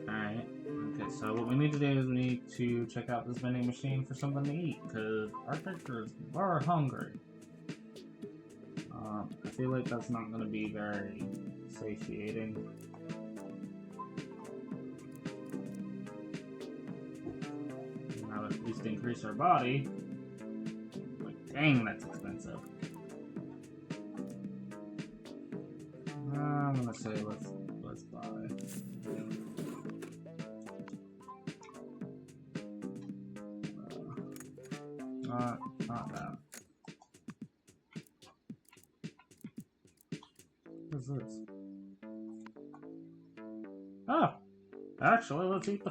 Alright, okay, so what we need to do is we need to check out this vending machine for something to eat, because our characters are hungry. I feel like that's not going to be very satiating. to increase our body. Like, dang, that's expensive. I'm gonna say let's buy. Not that. What's this? Oh, actually, let's eat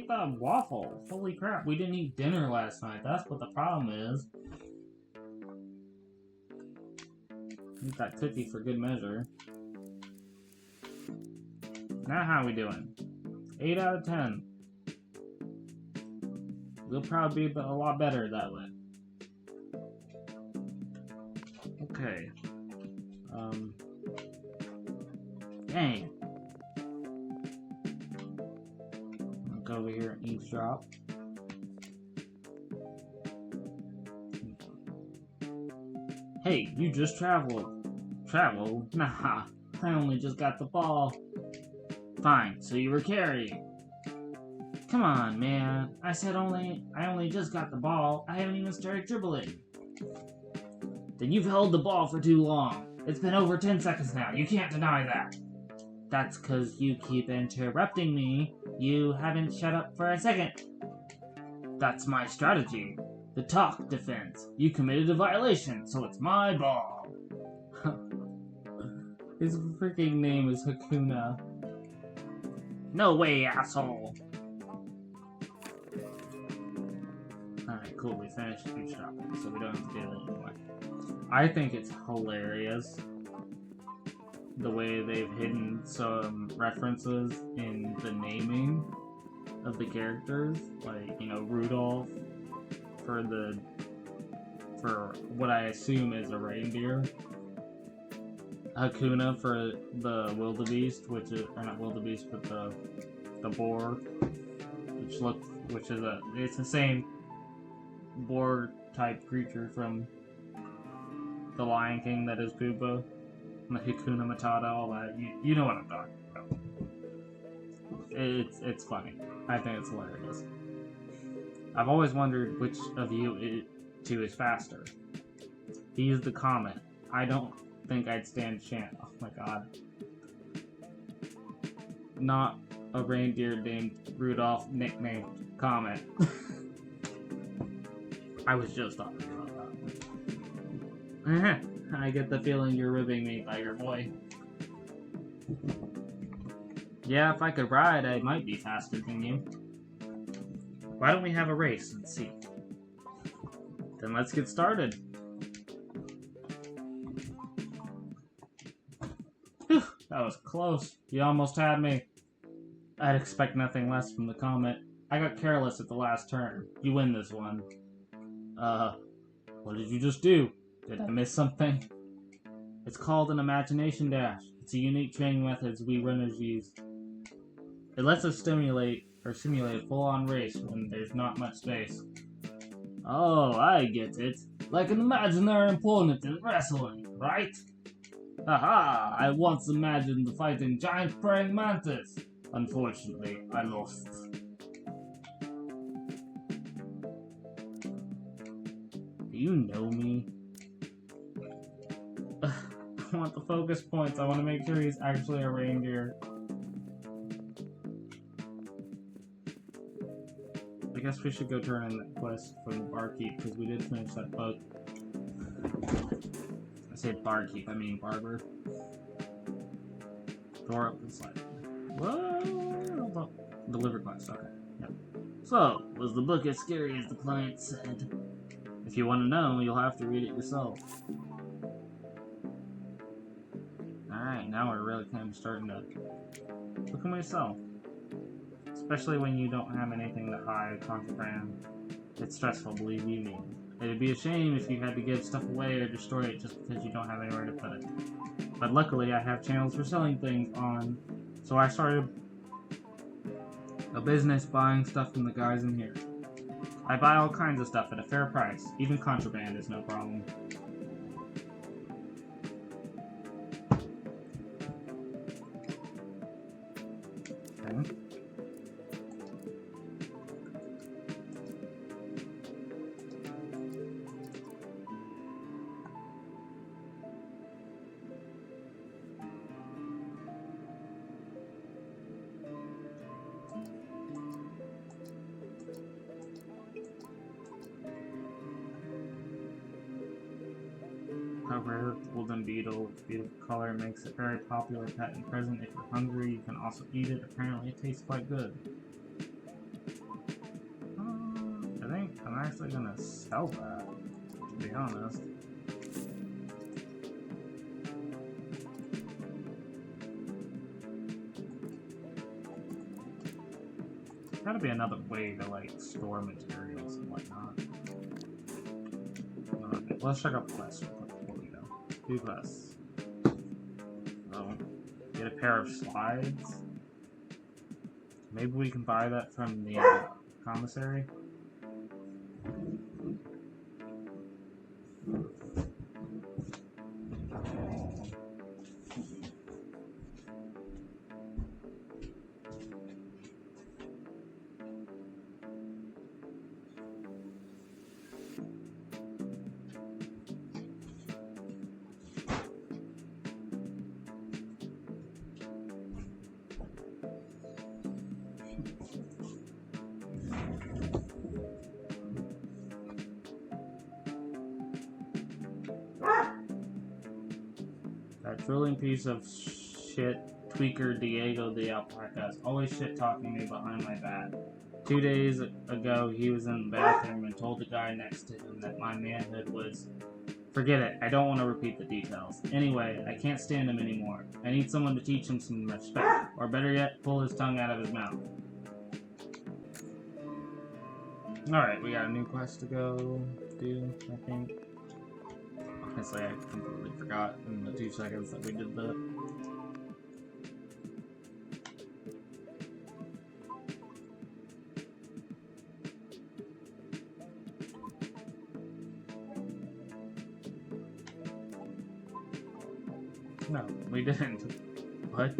the waffle. Holy crap, we didn't eat dinner last night. That's what the problem is. Eat that cookie for good measure. Now how are we doing? 8 out of 10. We'll probably be a lot better that way. Okay. Dang. I'll go over here and eavesdrop. Hey, you just traveled. Traveled? Nah, I only just got the ball. Fine, so you were carrying. Come on, man. I only just got the ball. I haven't even started dribbling. Then you've held the ball for too long. It's been over 10 seconds now. You can't deny that. That's 'cause you keep interrupting me. You haven't shut up for a second. That's my strategy. The talk defense. You committed a violation, so it's my ball. His freaking name is Hakuna. No way, asshole. Alright, cool. We finished eavesdropping, so we don't have to do it anymore. I think it's hilarious the way they've hidden some references in the naming of the characters. Like, you know, Rudolph for what I assume is a reindeer. Hakuna for the wildebeest, or not wildebeest, but the boar, it's the same boar type creature from the Lion King that is Pumbaa, and the Hakuna Matata, all that. You know what I'm talking about. It's funny. I think it's hilarious. I've always wondered which of you two is faster. He's the Comet. I don't think I'd stand a chance. Oh my god. Not a reindeer named Rudolph, nicknamed Comet. I was just talking about that. I get the feeling you're ribbing me, Tiger Boy. Yeah, if I could ride, I might be faster than you. Why don't we have a race and see? Then let's get started. Whew, that was close. You almost had me. I'd expect nothing less from the Comet. I got careless at the last turn. You win this one. What did you just do? Did I miss something? It's called an imagination dash. It's a unique training method we runners use. It lets us simulate a full-on race when there's not much space. Oh, I get it. Like an imaginary opponent in wrestling, right? Haha, I once imagined fighting giant praying mantis. Unfortunately, I lost. Do you know me? I want the focus points. I want to make sure he's actually a reindeer. I guess we should go turn in that quest for the barkeep, because we did finish that book. I said barkeep, I mean barber. Door up inside. Whoa! Deliver quest, okay. Yep. So, was the book as scary as the client said? If you want to know, you'll have to read it yourself. Alright, now we're really kind of starting to look at myself. Especially when you don't have anything to hide, contraband. It's stressful, believe you me. It'd be a shame if you had to give stuff away or destroy it just because you don't have anywhere to put it. But luckily I have channels for selling things on, so I started a business buying stuff from the guys in here. I buy all kinds of stuff at a fair price. Even contraband is no problem. Okay. rare golden beetle. Its beautiful color makes it very popular pet in prison. If you're hungry, you can also eat it. Apparently, it tastes quite good. I think I'm actually gonna sell that, to be honest. There's gotta be another way to, like, store materials and whatnot. Okay, let's check out the quest real quick before we go. Do quests. So, get a pair of slides. Maybe we can buy that from the commissary. That drooling piece of shit tweaker Diego the Alpaca is always shit-talking me behind my back. 2 days ago, he was in the bathroom and told the guy next to him that my manhood was... Forget it, I don't want to repeat the details. Anyway, I can't stand him anymore. I need someone to teach him some respect. Or better yet, pull his tongue out of his mouth. Alright, we got a new quest to go do, I think. Honestly, I completely forgot in the 2 seconds that we did that. No, we didn't. What?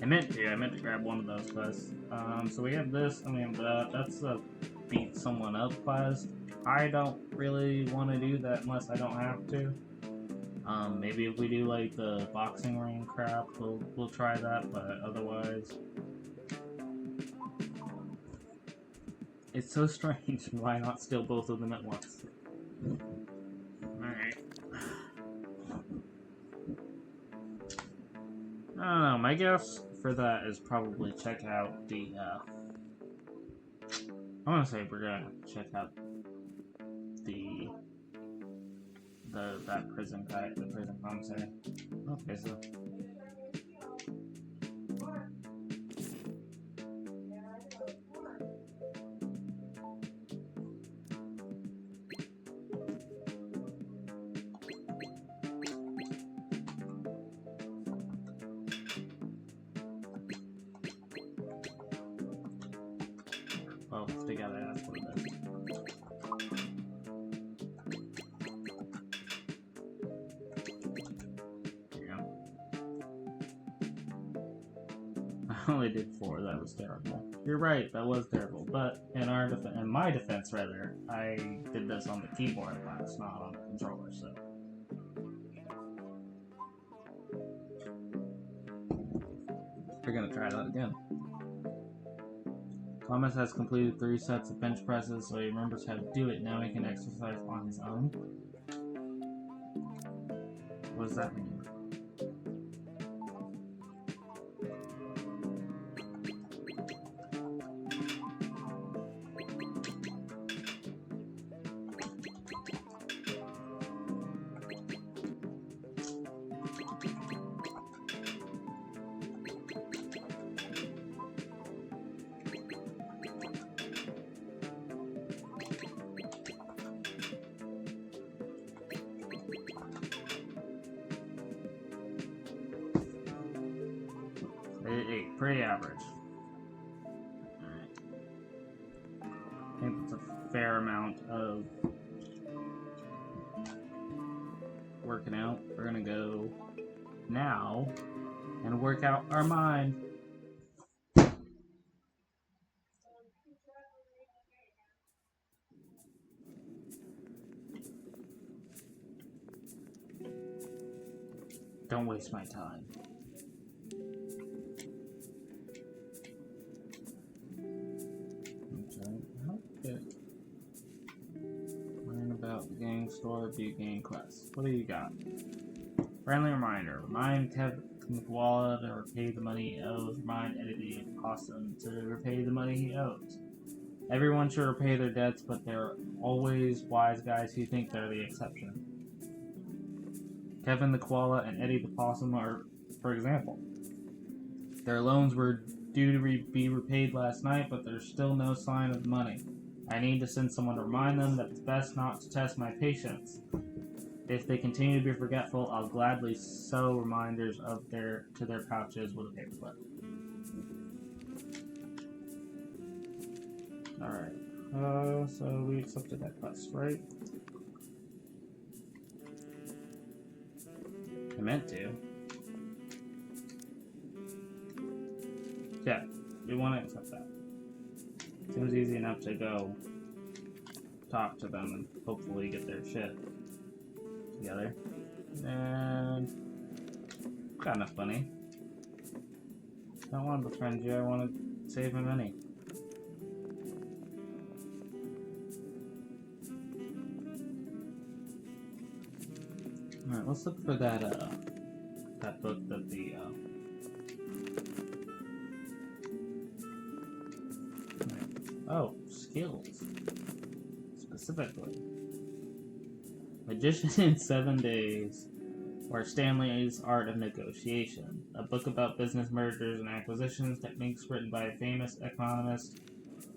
I meant to grab one of those quests. So we have this, and we have that. That's a beat someone up quest. I don't really want to do that unless I don't have to. Maybe if we do like the boxing ring crap, we'll try that, but otherwise... It's so strange, why not steal both of them at once? Alright. I don't know, my guess for that is probably check out the, I want to say we're gonna check out that prison guy, the prison commissary. Okay, so... Both together, that's what it is. I only did 4, that was terrible. You're right, that was terrible, but in my defense, rather, I did this on the keyboard last, not on the controller, so... We're gonna try that again. Thomas has completed 3 sets of bench presses, so he remembers how to do it. Now he can exercise on his own. What does that mean? Pretty average. Alright. I think that's a fair amount of working out. We're gonna go now and work out our mind. Don't waste my time. Learn about the gang's store if you gain quests. What do you got? Friendly reminder. Remind Kevin the koala to repay the money he owes. Remind Eddie the possum to repay the money he owes. Everyone should repay their debts, but there are always wise guys who think they're the exception. Kevin the koala and Eddie the possum are, for example. Their loans were due to be repaid last night, but there's still no sign of the money. I need to send someone to remind them that it's best not to test my patience. If they continue to be forgetful, I'll gladly sew reminders to their pouches with a paperclip. Alright, so we accepted that quest, right? I meant to. Yeah, we want to accept that. Seems easy enough to go talk to them and hopefully get their shit together. And kind of funny. I don't want to befriend you, I want to save my money. Alright, let's look for that book that the oh, skills. Specifically. Magician in 7 Days, or Stanley's Art of Negotiation. A book about business mergers and acquisitions techniques written by a famous economist,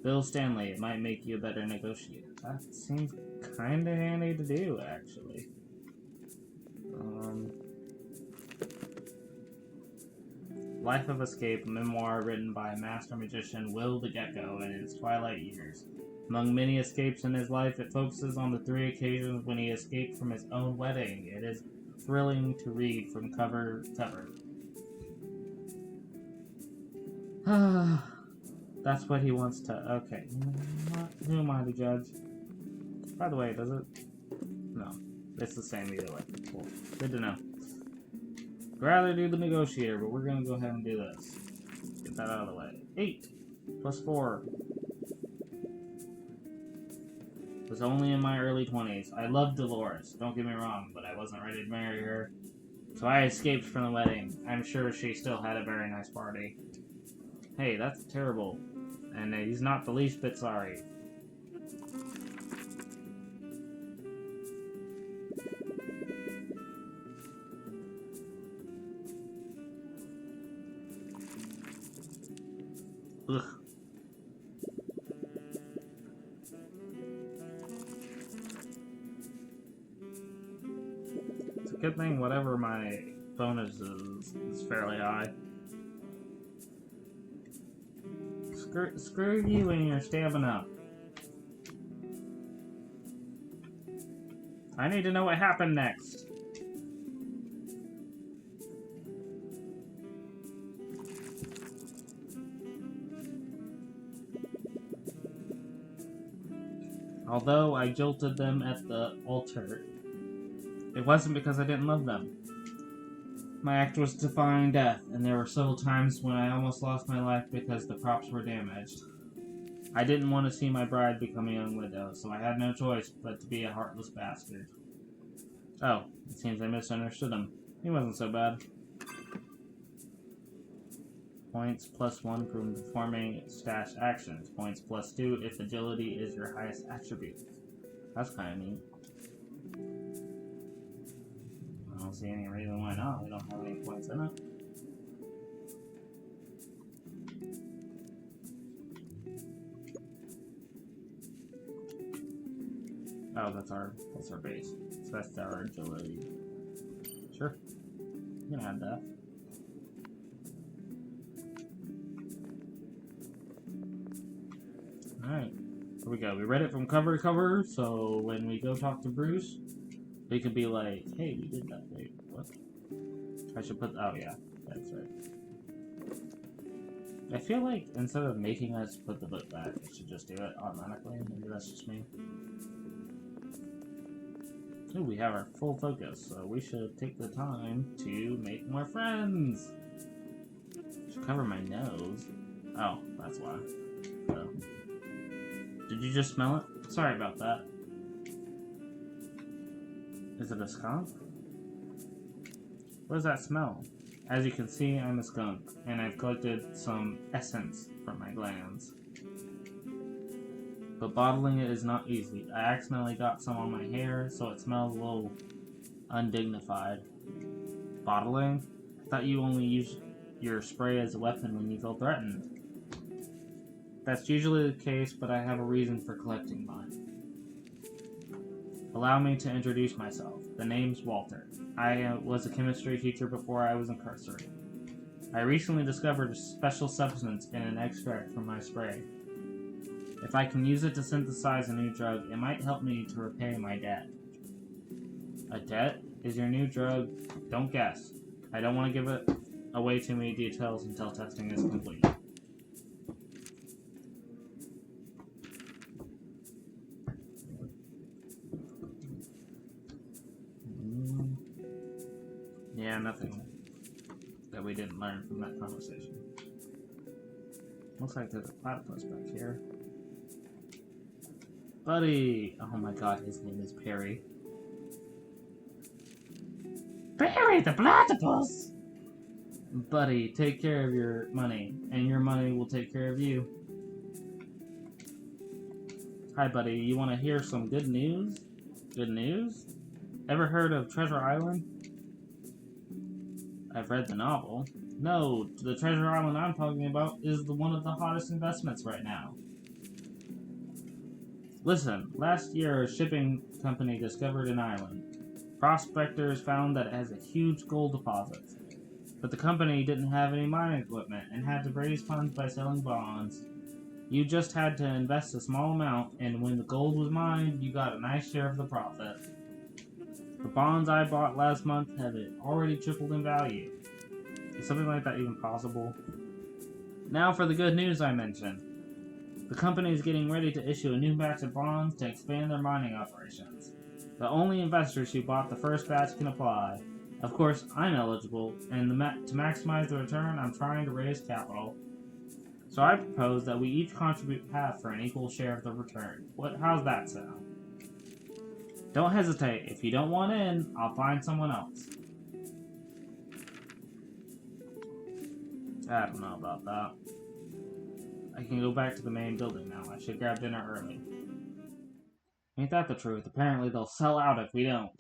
Bill Stanley. It might make you a better negotiator. That seems kinda handy to do, actually. Life of Escape, a memoir written by master magician Will the Gecko in his twilight years. Among many escapes in his life, it focuses on the 3 occasions when he escaped from his own wedding. It is thrilling to read from cover to cover. That's what he wants to... Okay. Who am I to judge? By the way, does it... No. It's the same either way. Cool. Good to know. I'd rather do the negotiator, but we're gonna go ahead and do this. Get that out of the way. 8 plus 4. Was only in my early 20s. I loved Dolores, don't get me wrong, but I wasn't ready to marry her. So I escaped from the wedding. I'm sure she still had a very nice party. Hey, that's terrible. And he's not the least bit sorry. Ugh. It's a good thing whatever my bonus is fairly high. Screw you and your stamina. I need to know what happened next. Although I jilted them at the altar, it wasn't because I didn't love them. My act was defying death, and there were several times when I almost lost my life because the props were damaged. I didn't want to see my bride become a young widow, so I had no choice but to be a heartless bastard. Oh, it seems I misunderstood him. He wasn't so bad. Points +1 from performing stash actions. Points +2 if agility is your highest attribute. That's kind of neat. I don't see any reason why not. We don't have any points in it. Oh, that's our base. So that's our agility. Sure. You can add that. Alright, here we go. We read it from cover to cover, so when we go talk to Bruce, we could be like, hey, we did that. Wait, what? I should put... Oh, yeah. That's right. I feel like instead of making us put the book back, it should just do it automatically. Maybe that's just me. Ooh, we have our full focus, so we should take the time to make more friends. Should cover my nose. Oh, that's why. So. Did you just smell it? Sorry about that. Is it a skunk? What does that smell? As you can see, I'm a skunk, and I've collected some essence from my glands. But bottling it is not easy. I accidentally got some on my hair, so it smells a little undignified. Bottling? I thought you only used your spray as a weapon when you feel threatened. That's usually the case, but I have a reason for collecting mine. Allow me to introduce myself. The name's Walter. I was a chemistry teacher before I was incarcerated. I recently discovered a special substance in an extract from my spray. If I can use it to synthesize a new drug, it might help me to repay my debt. A debt? Is your new drug? Don't guess. I don't want to give it away too many details until testing is complete. Yeah, nothing that we didn't learn from that conversation. Looks like there's a platypus back here. Buddy! Oh my god, his name is Perry. Perry the platypus! Buddy, take care of your money, and your money will take care of you. Hi buddy, you want to hear some good news? Good news? Ever heard of Treasure Island? I've read the novel. No, the Treasure Island I'm talking about is one of the hottest investments right now. Listen, last year a shipping company discovered an island. Prospectors found that it has a huge gold deposit. But the company didn't have any mining equipment and had to raise funds by selling bonds. You just had to invest a small amount, and when the gold was mined, you got a nice share of the profit. The bonds I bought last month have already tripled in value. Is something like that even possible? Now for the good news I mentioned. The company is getting ready to issue a new batch of bonds to expand their mining operations. The only investors who bought the first batch can apply. Of course, I'm eligible, and to maximize the return, I'm trying to raise capital. So I propose that we each contribute half for an equal share of the return. How's that sound? Don't hesitate. If you don't want in, I'll find someone else. I don't know about that. I can go back to the main building now. I should grab dinner early. Ain't that the truth? Apparently they'll sell out if we don't.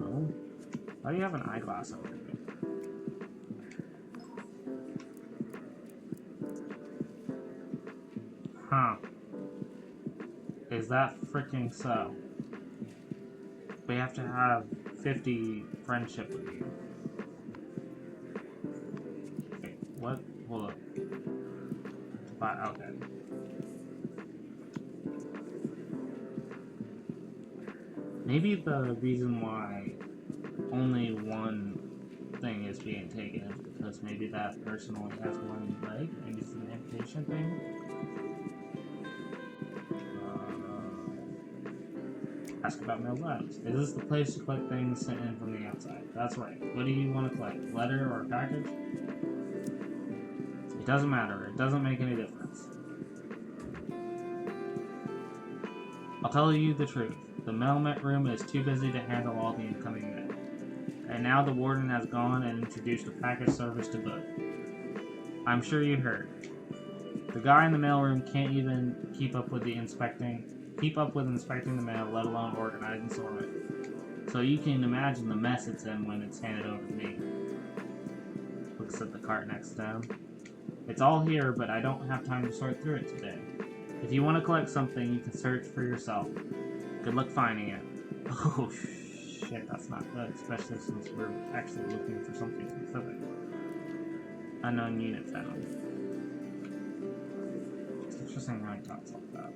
Oh? Why do you have an eyeglass over here? Huh. Is that freaking so? We have to have 50 friendship with you. Wait, what? Hold up. Okay. Maybe the reason why only one thing is being taken is because maybe that person only has one leg. Maybe it's an amputation thing. Ask about mailbox. Is this the place to collect things sent in from the outside? That's right. What do you want to collect? Letter or a package? It doesn't matter. It doesn't make any difference. I'll tell you the truth. The mailman room is too busy to handle all the incoming mail. And now the warden has gone and introduced a package service to boot. I'm sure you heard. The guy in the mailroom can't even keep up with inspecting the mail, let alone organize and sort it. So you can imagine the mess it's in when it's handed over to me. Looks at the cart next to him. It's all here, but I don't have time to sort through it today. If you want to collect something, you can search for yourself. Good luck finding it. Oh shit, that's not good, especially since we're actually looking for something specific. Unknown unit found. It's interesting how he talks like that.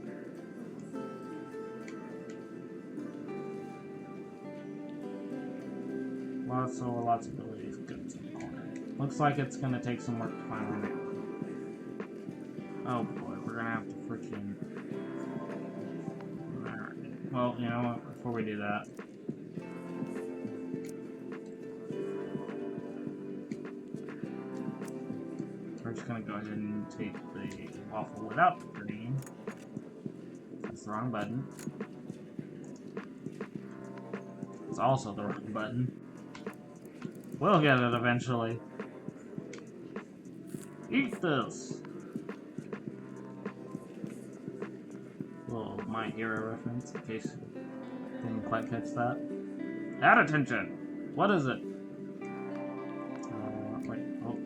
Lots of abilities goods in the corner. Looks like it's gonna take some work to find one. Oh boy, we're gonna have to freaking. Alright. Well, you know what? Before we do that. We're just gonna gonna go ahead and take the waffle without the cream. That's the wrong button. It's also the wrong button. We'll get it eventually. Eat this! Little My Hero reference, in case you didn't quite catch that. Add attention! What is it? Wait, oh.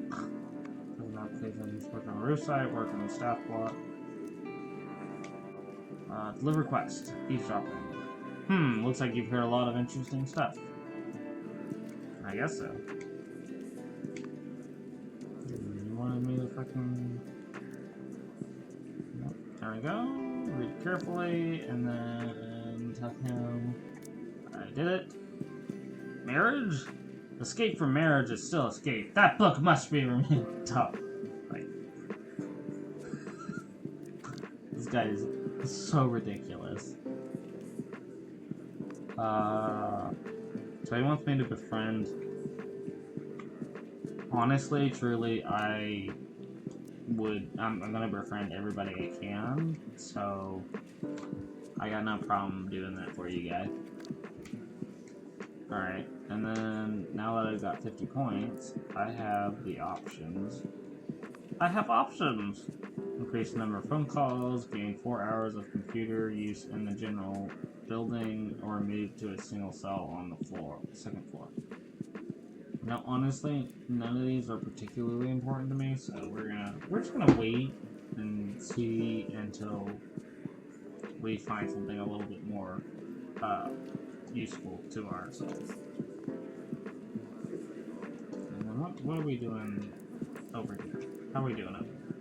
Prison applications, work on the roof side, work on the staff block. Deliver quest. Eavesdropping. Looks like you've heard a lot of interesting stuff. I guess so. You wanted me to fucking... Nope. There we go. Read it carefully, and then tell him I did it. Marriage? Escape from marriage is still escape. That book must be remained top. Like, this guy is so ridiculous. So he wants me to befriend. Honestly, truly, I'm gonna befriend everybody I can, so I got no problem doing that for you guys. Alright, and then now that I've got 50 points, I have the options. I have options! Increase the number of phone calls, gain 4 hours of computer use in the general building, or move to a single cell on the second floor. Now, honestly, none of these are particularly important to me, so we're just gonna wait and see until we find something a little bit more useful to ourselves. And then what are we doing over here? How are we doing over here?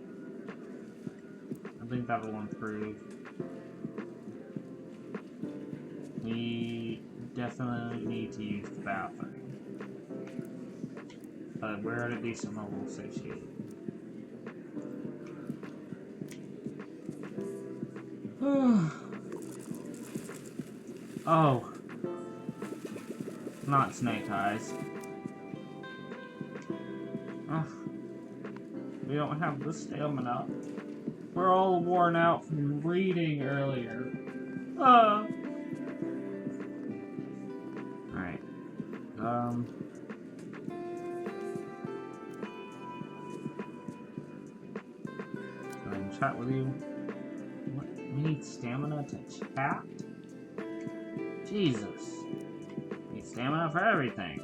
I think that will improve. We definitely need to use the bathroom. But we're at a decent level associated. Oh. Not snake eyes. Ugh. We don't have the stamina. We're all worn out from reading earlier. Alright. Go ahead and chat with you. What? We need stamina to chat? Jesus. We need stamina for everything.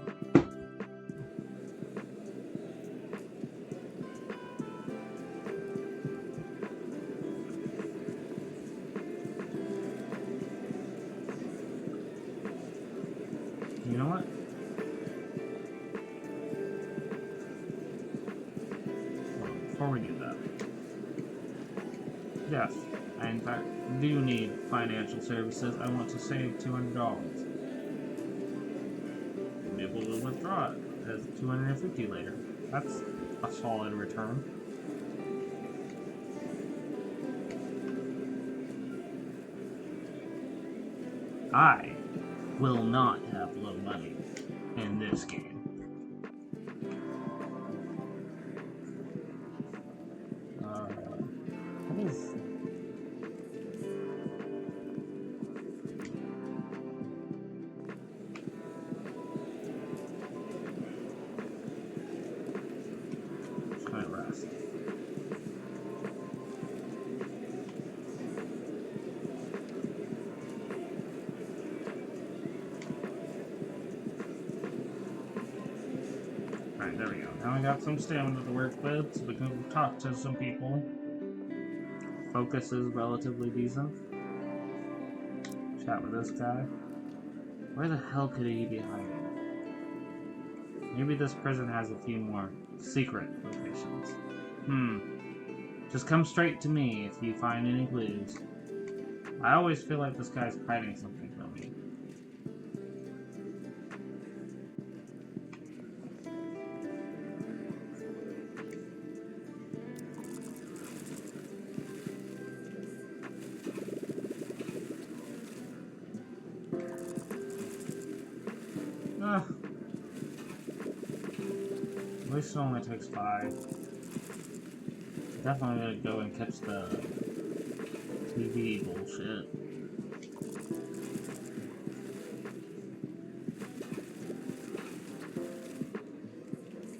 You know what? Well, before we do that, yes, I in fact do need financial services. I want to save $200. I'm able to withdraw it as $250 later. That's a solid return. I will not have low money in this game. What is... Just gonna rest. Alright, there we go. Now I got some stamina to work with, so we can talk to some people. Focus is relatively decent. Chat with this guy. Where the hell could he be hiding? Maybe this prison has a few more secret locations. Just come straight to me if you find any clues. I always feel like this guy's hiding something from me. At least it only takes 5. Definitely gonna go and catch the TV bullshit.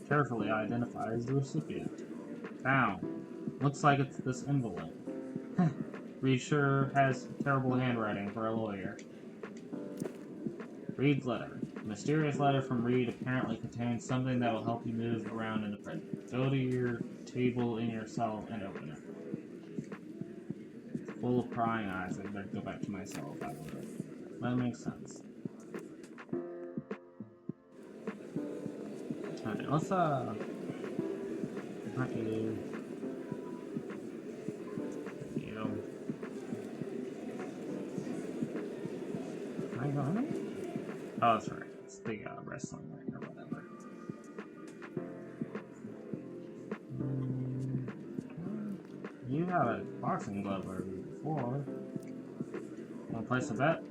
Carefully identifies the recipient. Found. Looks like it's this envelope. Reed sure has terrible handwriting for a lawyer. Reed's letter. A mysterious letter from Reed apparently contains something that will help you move around in the prison. Go to your table in your cell and open it. Full of prying eyes. I better go back to my cell if I would. That makes sense. Alright, let's not you. Am I going? Oh, that's right. It's the wrestling ring or whatever. You had a boxing glove over before. Wanna place a bet?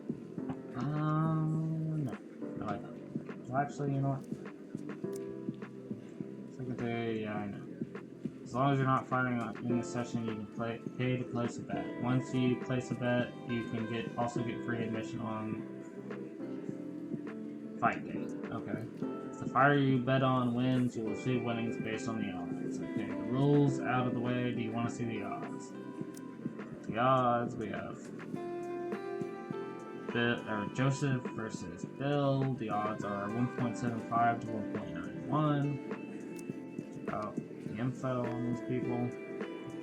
No. I like that. Well, actually, you know what? Second day, yeah, I know. As long as you're not fighting in the session, you can pay to place a bet. Once you place a bet, you can also get free admission on fight day. Okay. If the fighter you bet on wins, you'll receive winnings based on the odds. Okay, the rules out of the way. Do you want to see the odds? The odds, we have Joseph versus Bill. The odds are 1.75 to 1.91. About the info on these people.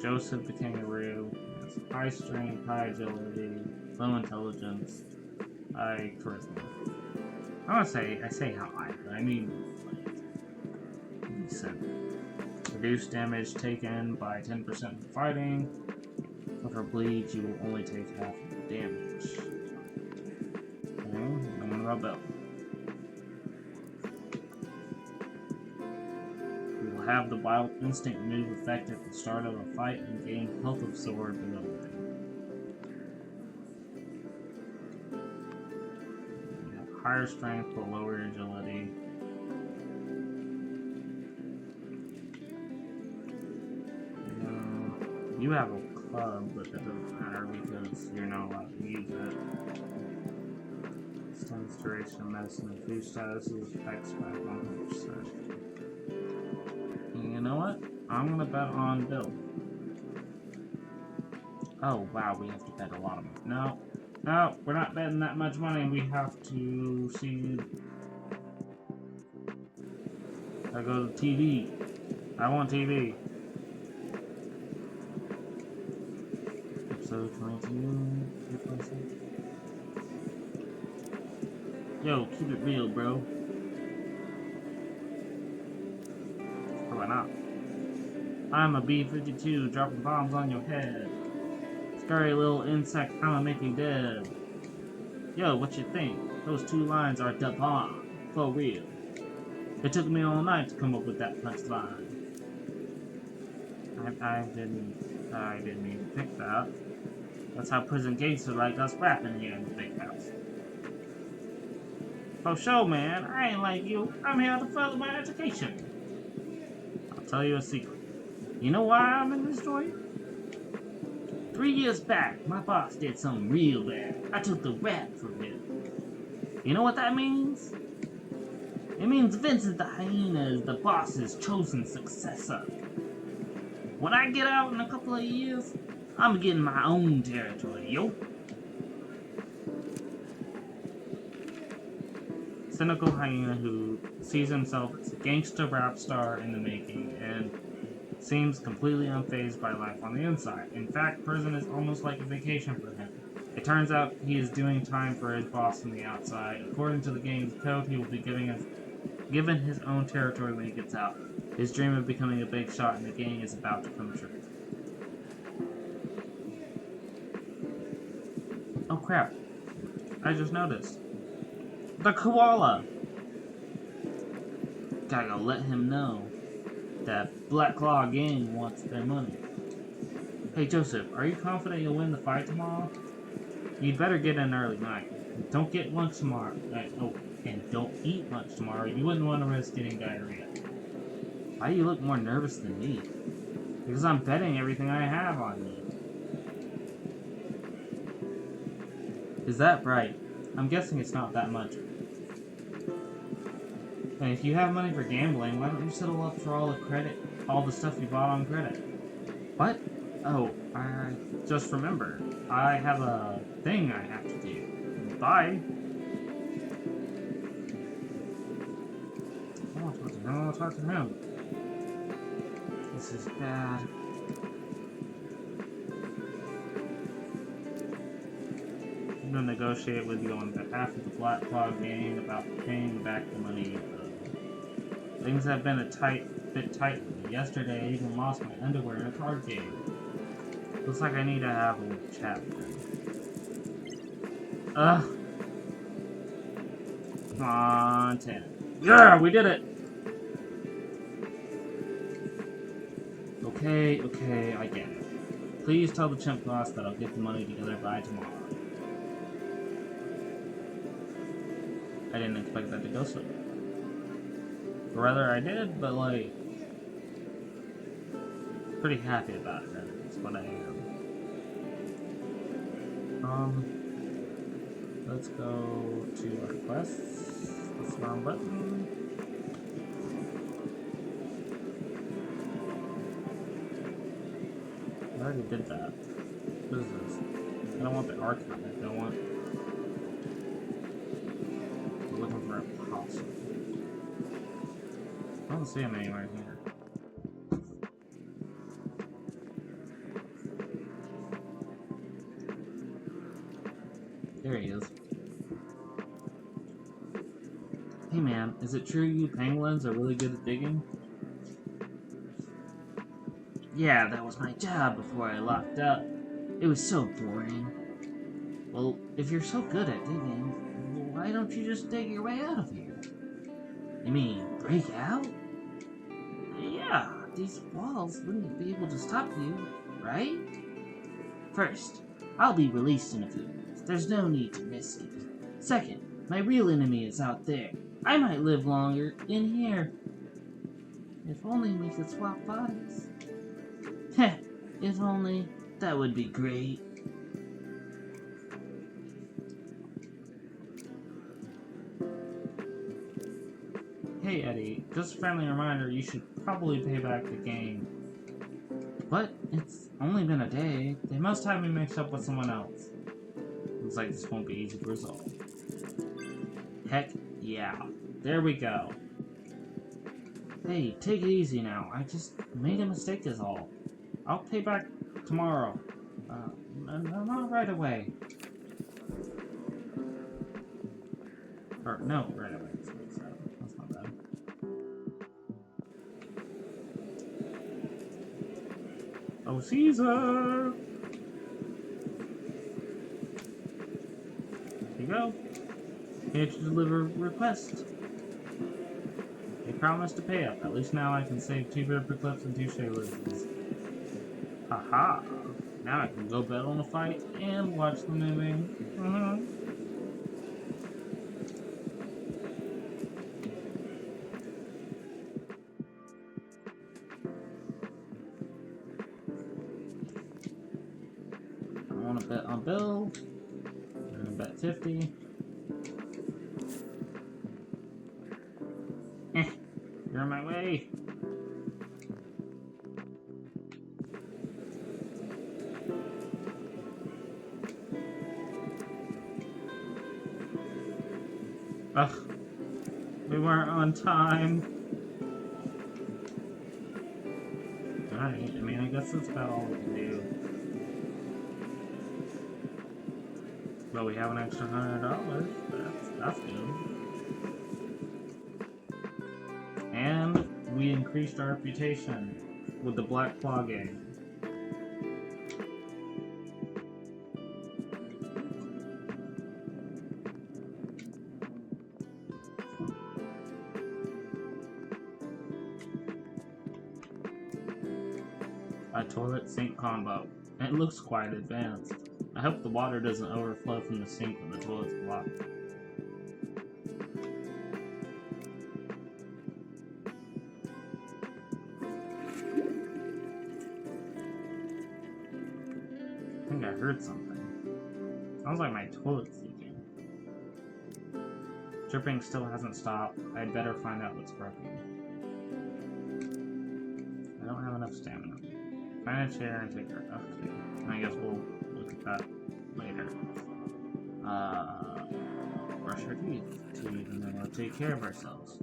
Joseph the kangaroo has high strength, high agility, low intelligence, high charisma. I say high, but I mean decent. Reduce damage taken by 10% in fighting. For bleeds, you will only take half of the damage. Okay, and what about Bill? You will have the wild instinct move effect at the start of a fight and gain health absorb ability. Higher strength but lower agility. You have a club, but that doesn't matter because you're not allowed to use it. Extends duration of medicine and food status is effects by 100%. You know what? I'm gonna bet on Bill. Oh wow, we have to bet a lot of money. No, we're not betting that much money. We have to see. I go to TV. I want TV. Episode 22. Yo, keep it real, bro. Why not? I'm a B-52 dropping bombs on your head. Scary little insect kinda make you dead. Yo, what you think? Those two lines are the bomb. For real. It took me all night to come up with that punchline. I didn't even pick that. That's how prison gangsters like us rapping here in the big house. For sure, man. I ain't like you. I'm here to further my education. I'll tell you a secret. You know why I'm in this story? 3 years back, my boss did something real bad. I took the rap from him. You know what that means? It means Vincent the Hyena is the boss's chosen successor. When I get out in a couple of years, I'm getting my own territory, yo. Cynical hyena who sees himself as a gangster rap star in the making and seems completely unfazed by life on the inside. In fact, prison is almost like a vacation for him. It turns out he is doing time for his boss on the outside. According to the game's code, he will be given his own territory when he gets out. His dream of becoming a big shot in the gang is about to come true. Oh crap. I just noticed. The koala! Gotta go let him know that Black Claw gang wants their money. Hey Joseph, are you confident you'll win the fight tomorrow? You'd better get in early night. Don't get lunch tomorrow. And don't eat lunch tomorrow. You wouldn't want to risk getting diarrhea. Why do you look more nervous than me? Because I'm betting everything I have on you. Is that right? I'm guessing it's not that much. And if you have money for gambling, why don't you settle up for all the stuff you bought on credit? What? Oh, I just remembered. I have a thing I have to do. Bye. I want to talk to him. I want to talk to him. This is bad. I'm going to negotiate with you on behalf of the Black Claw gang about paying back the money. Things have been a bit tight. Yesterday, I even lost my underwear in a card game. Looks like I need to have a little chat with him. Ugh. Come on, 10. Yeah, we did it! Okay, I get it. Please tell the chimp boss that I'll get the money together by tomorrow. I didn't expect that to go so well. Or rather, I did, but like... pretty happy about it, rather. That's what I am. Let's go to requests. This round button. I already did that. What is this? I don't want the archive. I don't want... We're looking for a possum. I don't see him anywhere here. There he is. Hey man, is it true you pangolins are really good at digging? Yeah, that was my job before I locked up. It was so boring. Well, if you're so good at digging, why don't you just dig your way out of here? You mean, break out? Yeah, these walls wouldn't be able to stop you, right? First, I'll be released in a few minutes. There's no need to risk it. Second, my real enemy is out there. I might live longer in here. If only we could swap bodies. Heh, if only. That would be great. Hey Eddie, just a friendly reminder, you should probably pay back the game. But it's only been a day. They must have me mixed up with someone else. Looks like this won't be easy to resolve. Heck yeah. There we go. Hey, take it easy now. I just made a mistake is all. I'll pay back tomorrow. Not right away. Or, no, right away. That's not bad. Oh, Caesar! Here you go. Here to deliver request. They promised to pay up. At least now I can save 2 paper clips and 2 shaylizards. Haha. Now I can go bet on a fight and watch the movie. I want to bet on Bill. I'm going to bet 50. You're in my way. Ugh. We weren't on time. Alright, I mean, I guess that's about all we can do. Well, we have an extra $100. That's good. And we increased our reputation with the Black Claw gang. A toilet sink combo. It looks quite advanced. I hope the water doesn't overflow from the sink when the toilet's blocked. heard something. Sounds like my toilet's leaking. Dripping still hasn't stopped. I'd better find out what's broken. I don't have enough stamina. Find a chair and take her. Okay. I guess we'll look at that later. Brush our teeth, and then we'll take care of ourselves.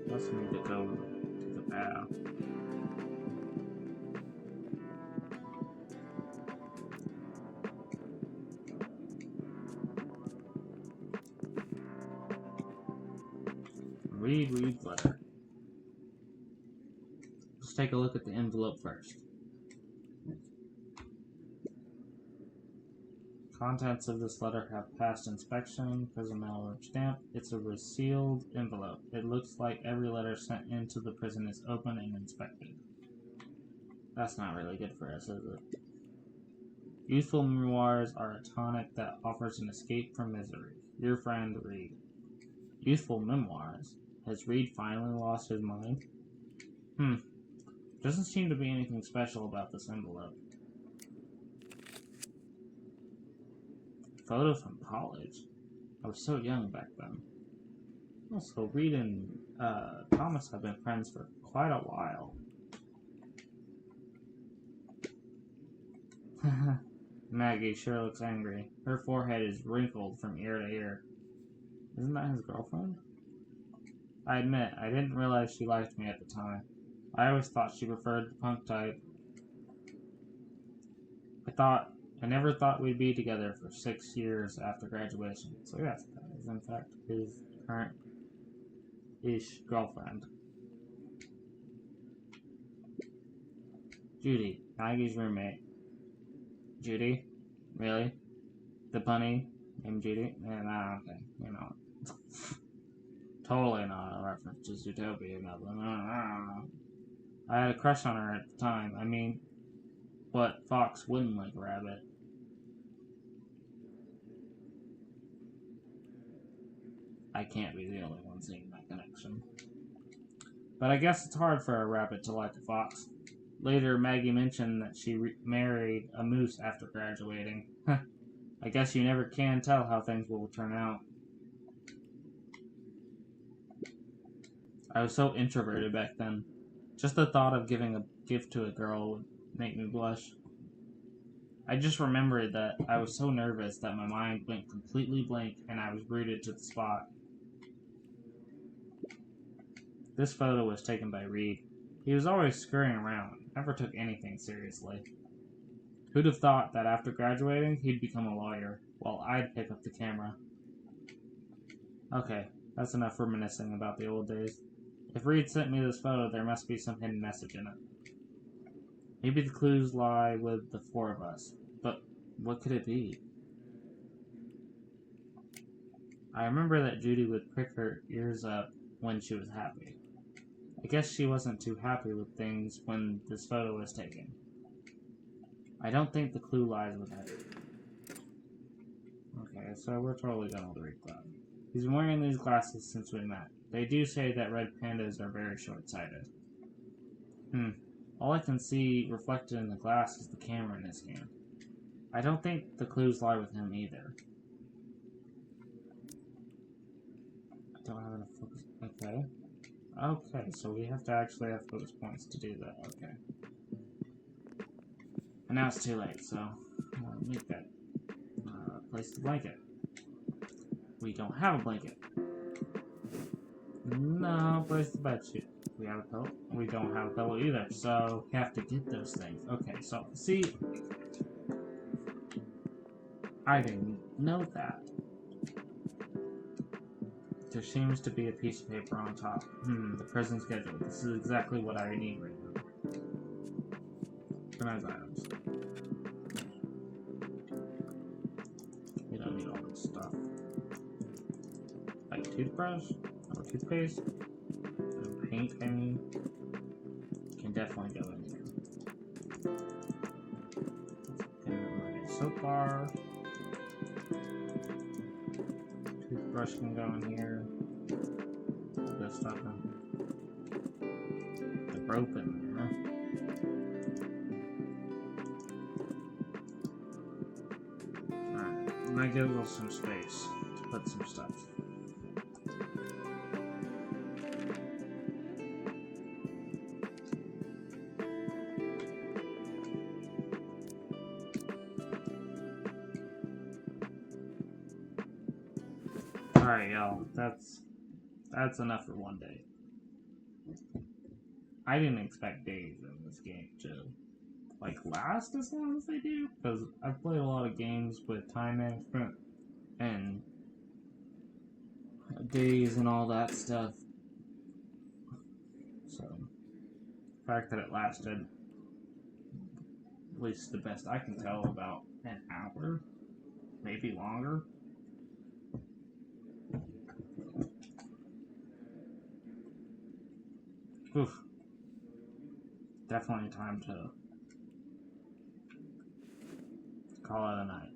Let's need to go to the bath. Read letter. Let's take a look at the envelope first. Contents of this letter have passed inspection. Prison mail stamp. It's a resealed envelope. It looks like every letter sent into the prison is open and inspected. That's not really good for us, is it? Youthful memoirs are a tonic that offers an escape from misery. Your friend, Reed. Youthful memoirs? Has Reed finally lost his mind? Doesn't seem to be anything special about this envelope. Photo from college. I was so young back then. Also, Reed and Thomas have been friends for quite a while. Maggie sure looks angry. Her forehead is wrinkled from ear to ear. Isn't that his girlfriend? I admit, I didn't realize she liked me at the time. I always thought she preferred the punk type. I never thought we'd be together for 6 years after graduation. So yes, that is in fact his current-ish girlfriend. Judy, Maggie's roommate. Judy? Really? The bunny named Judy? Yeah, okay, you know. Totally not a reference to Zootopia or nothing. I had a crush on her at the time. I mean, what fox wouldn't like a rabbit? I can't be the only one seeing that connection. But I guess it's hard for a rabbit to like a fox. Later, Maggie mentioned that she married a moose after graduating. I guess you never can tell how things will turn out. I was so introverted back then. Just the thought of giving a gift to a girl would make me blush. I just remembered that I was so nervous that my mind went completely blank and I was rooted to the spot. This photo was taken by Reed. He was always scurrying around, never took anything seriously. Who'd have thought that after graduating, he'd become a lawyer, while I'd pick up the camera. Okay, that's enough reminiscing about the old days. If Reed sent me this photo, there must be some hidden message in it. Maybe the clues lie with the four of us, but what could it be? I remember that Judy would prick her ears up when she was happy. I guess she wasn't too happy with things when this photo was taken. I don't think the clue lies with it. Okay, so we're totally done with Reed Club. He's been wearing these glasses since we met. They do say that red pandas are very short-sighted. All I can see reflected in the glass is the camera in his hand. I don't think the clues lie with him either. I don't have enough focus. Okay. Okay, so we have to actually have focus points to do that. Okay. And now it's too late, so I'll make that. Place the blanket. We don't have a blanket. No, place the bedsheet. We have a pillow. We don't have a pillow either, so we have to get those things. Okay, so see, I didn't know that. There seems to be a piece of paper on top. The prison schedule. This is exactly what I need right now. Organize items. We don't need all this stuff. Like toothbrush, or toothpaste, and paint, I mean, can definitely go in here. And my soap bar. Toothbrush can go in here. Put this stuff in. The rope in there. And that gives us some space to put some stuff. Alright, y'all. That's enough for one day. I didn't expect days in this game to last as long as they do, because I've played a lot of games with time management and days and all that stuff. So the fact that it lasted, at least the best I can tell, about an hour, maybe longer. Oof. Definitely time to call it a night.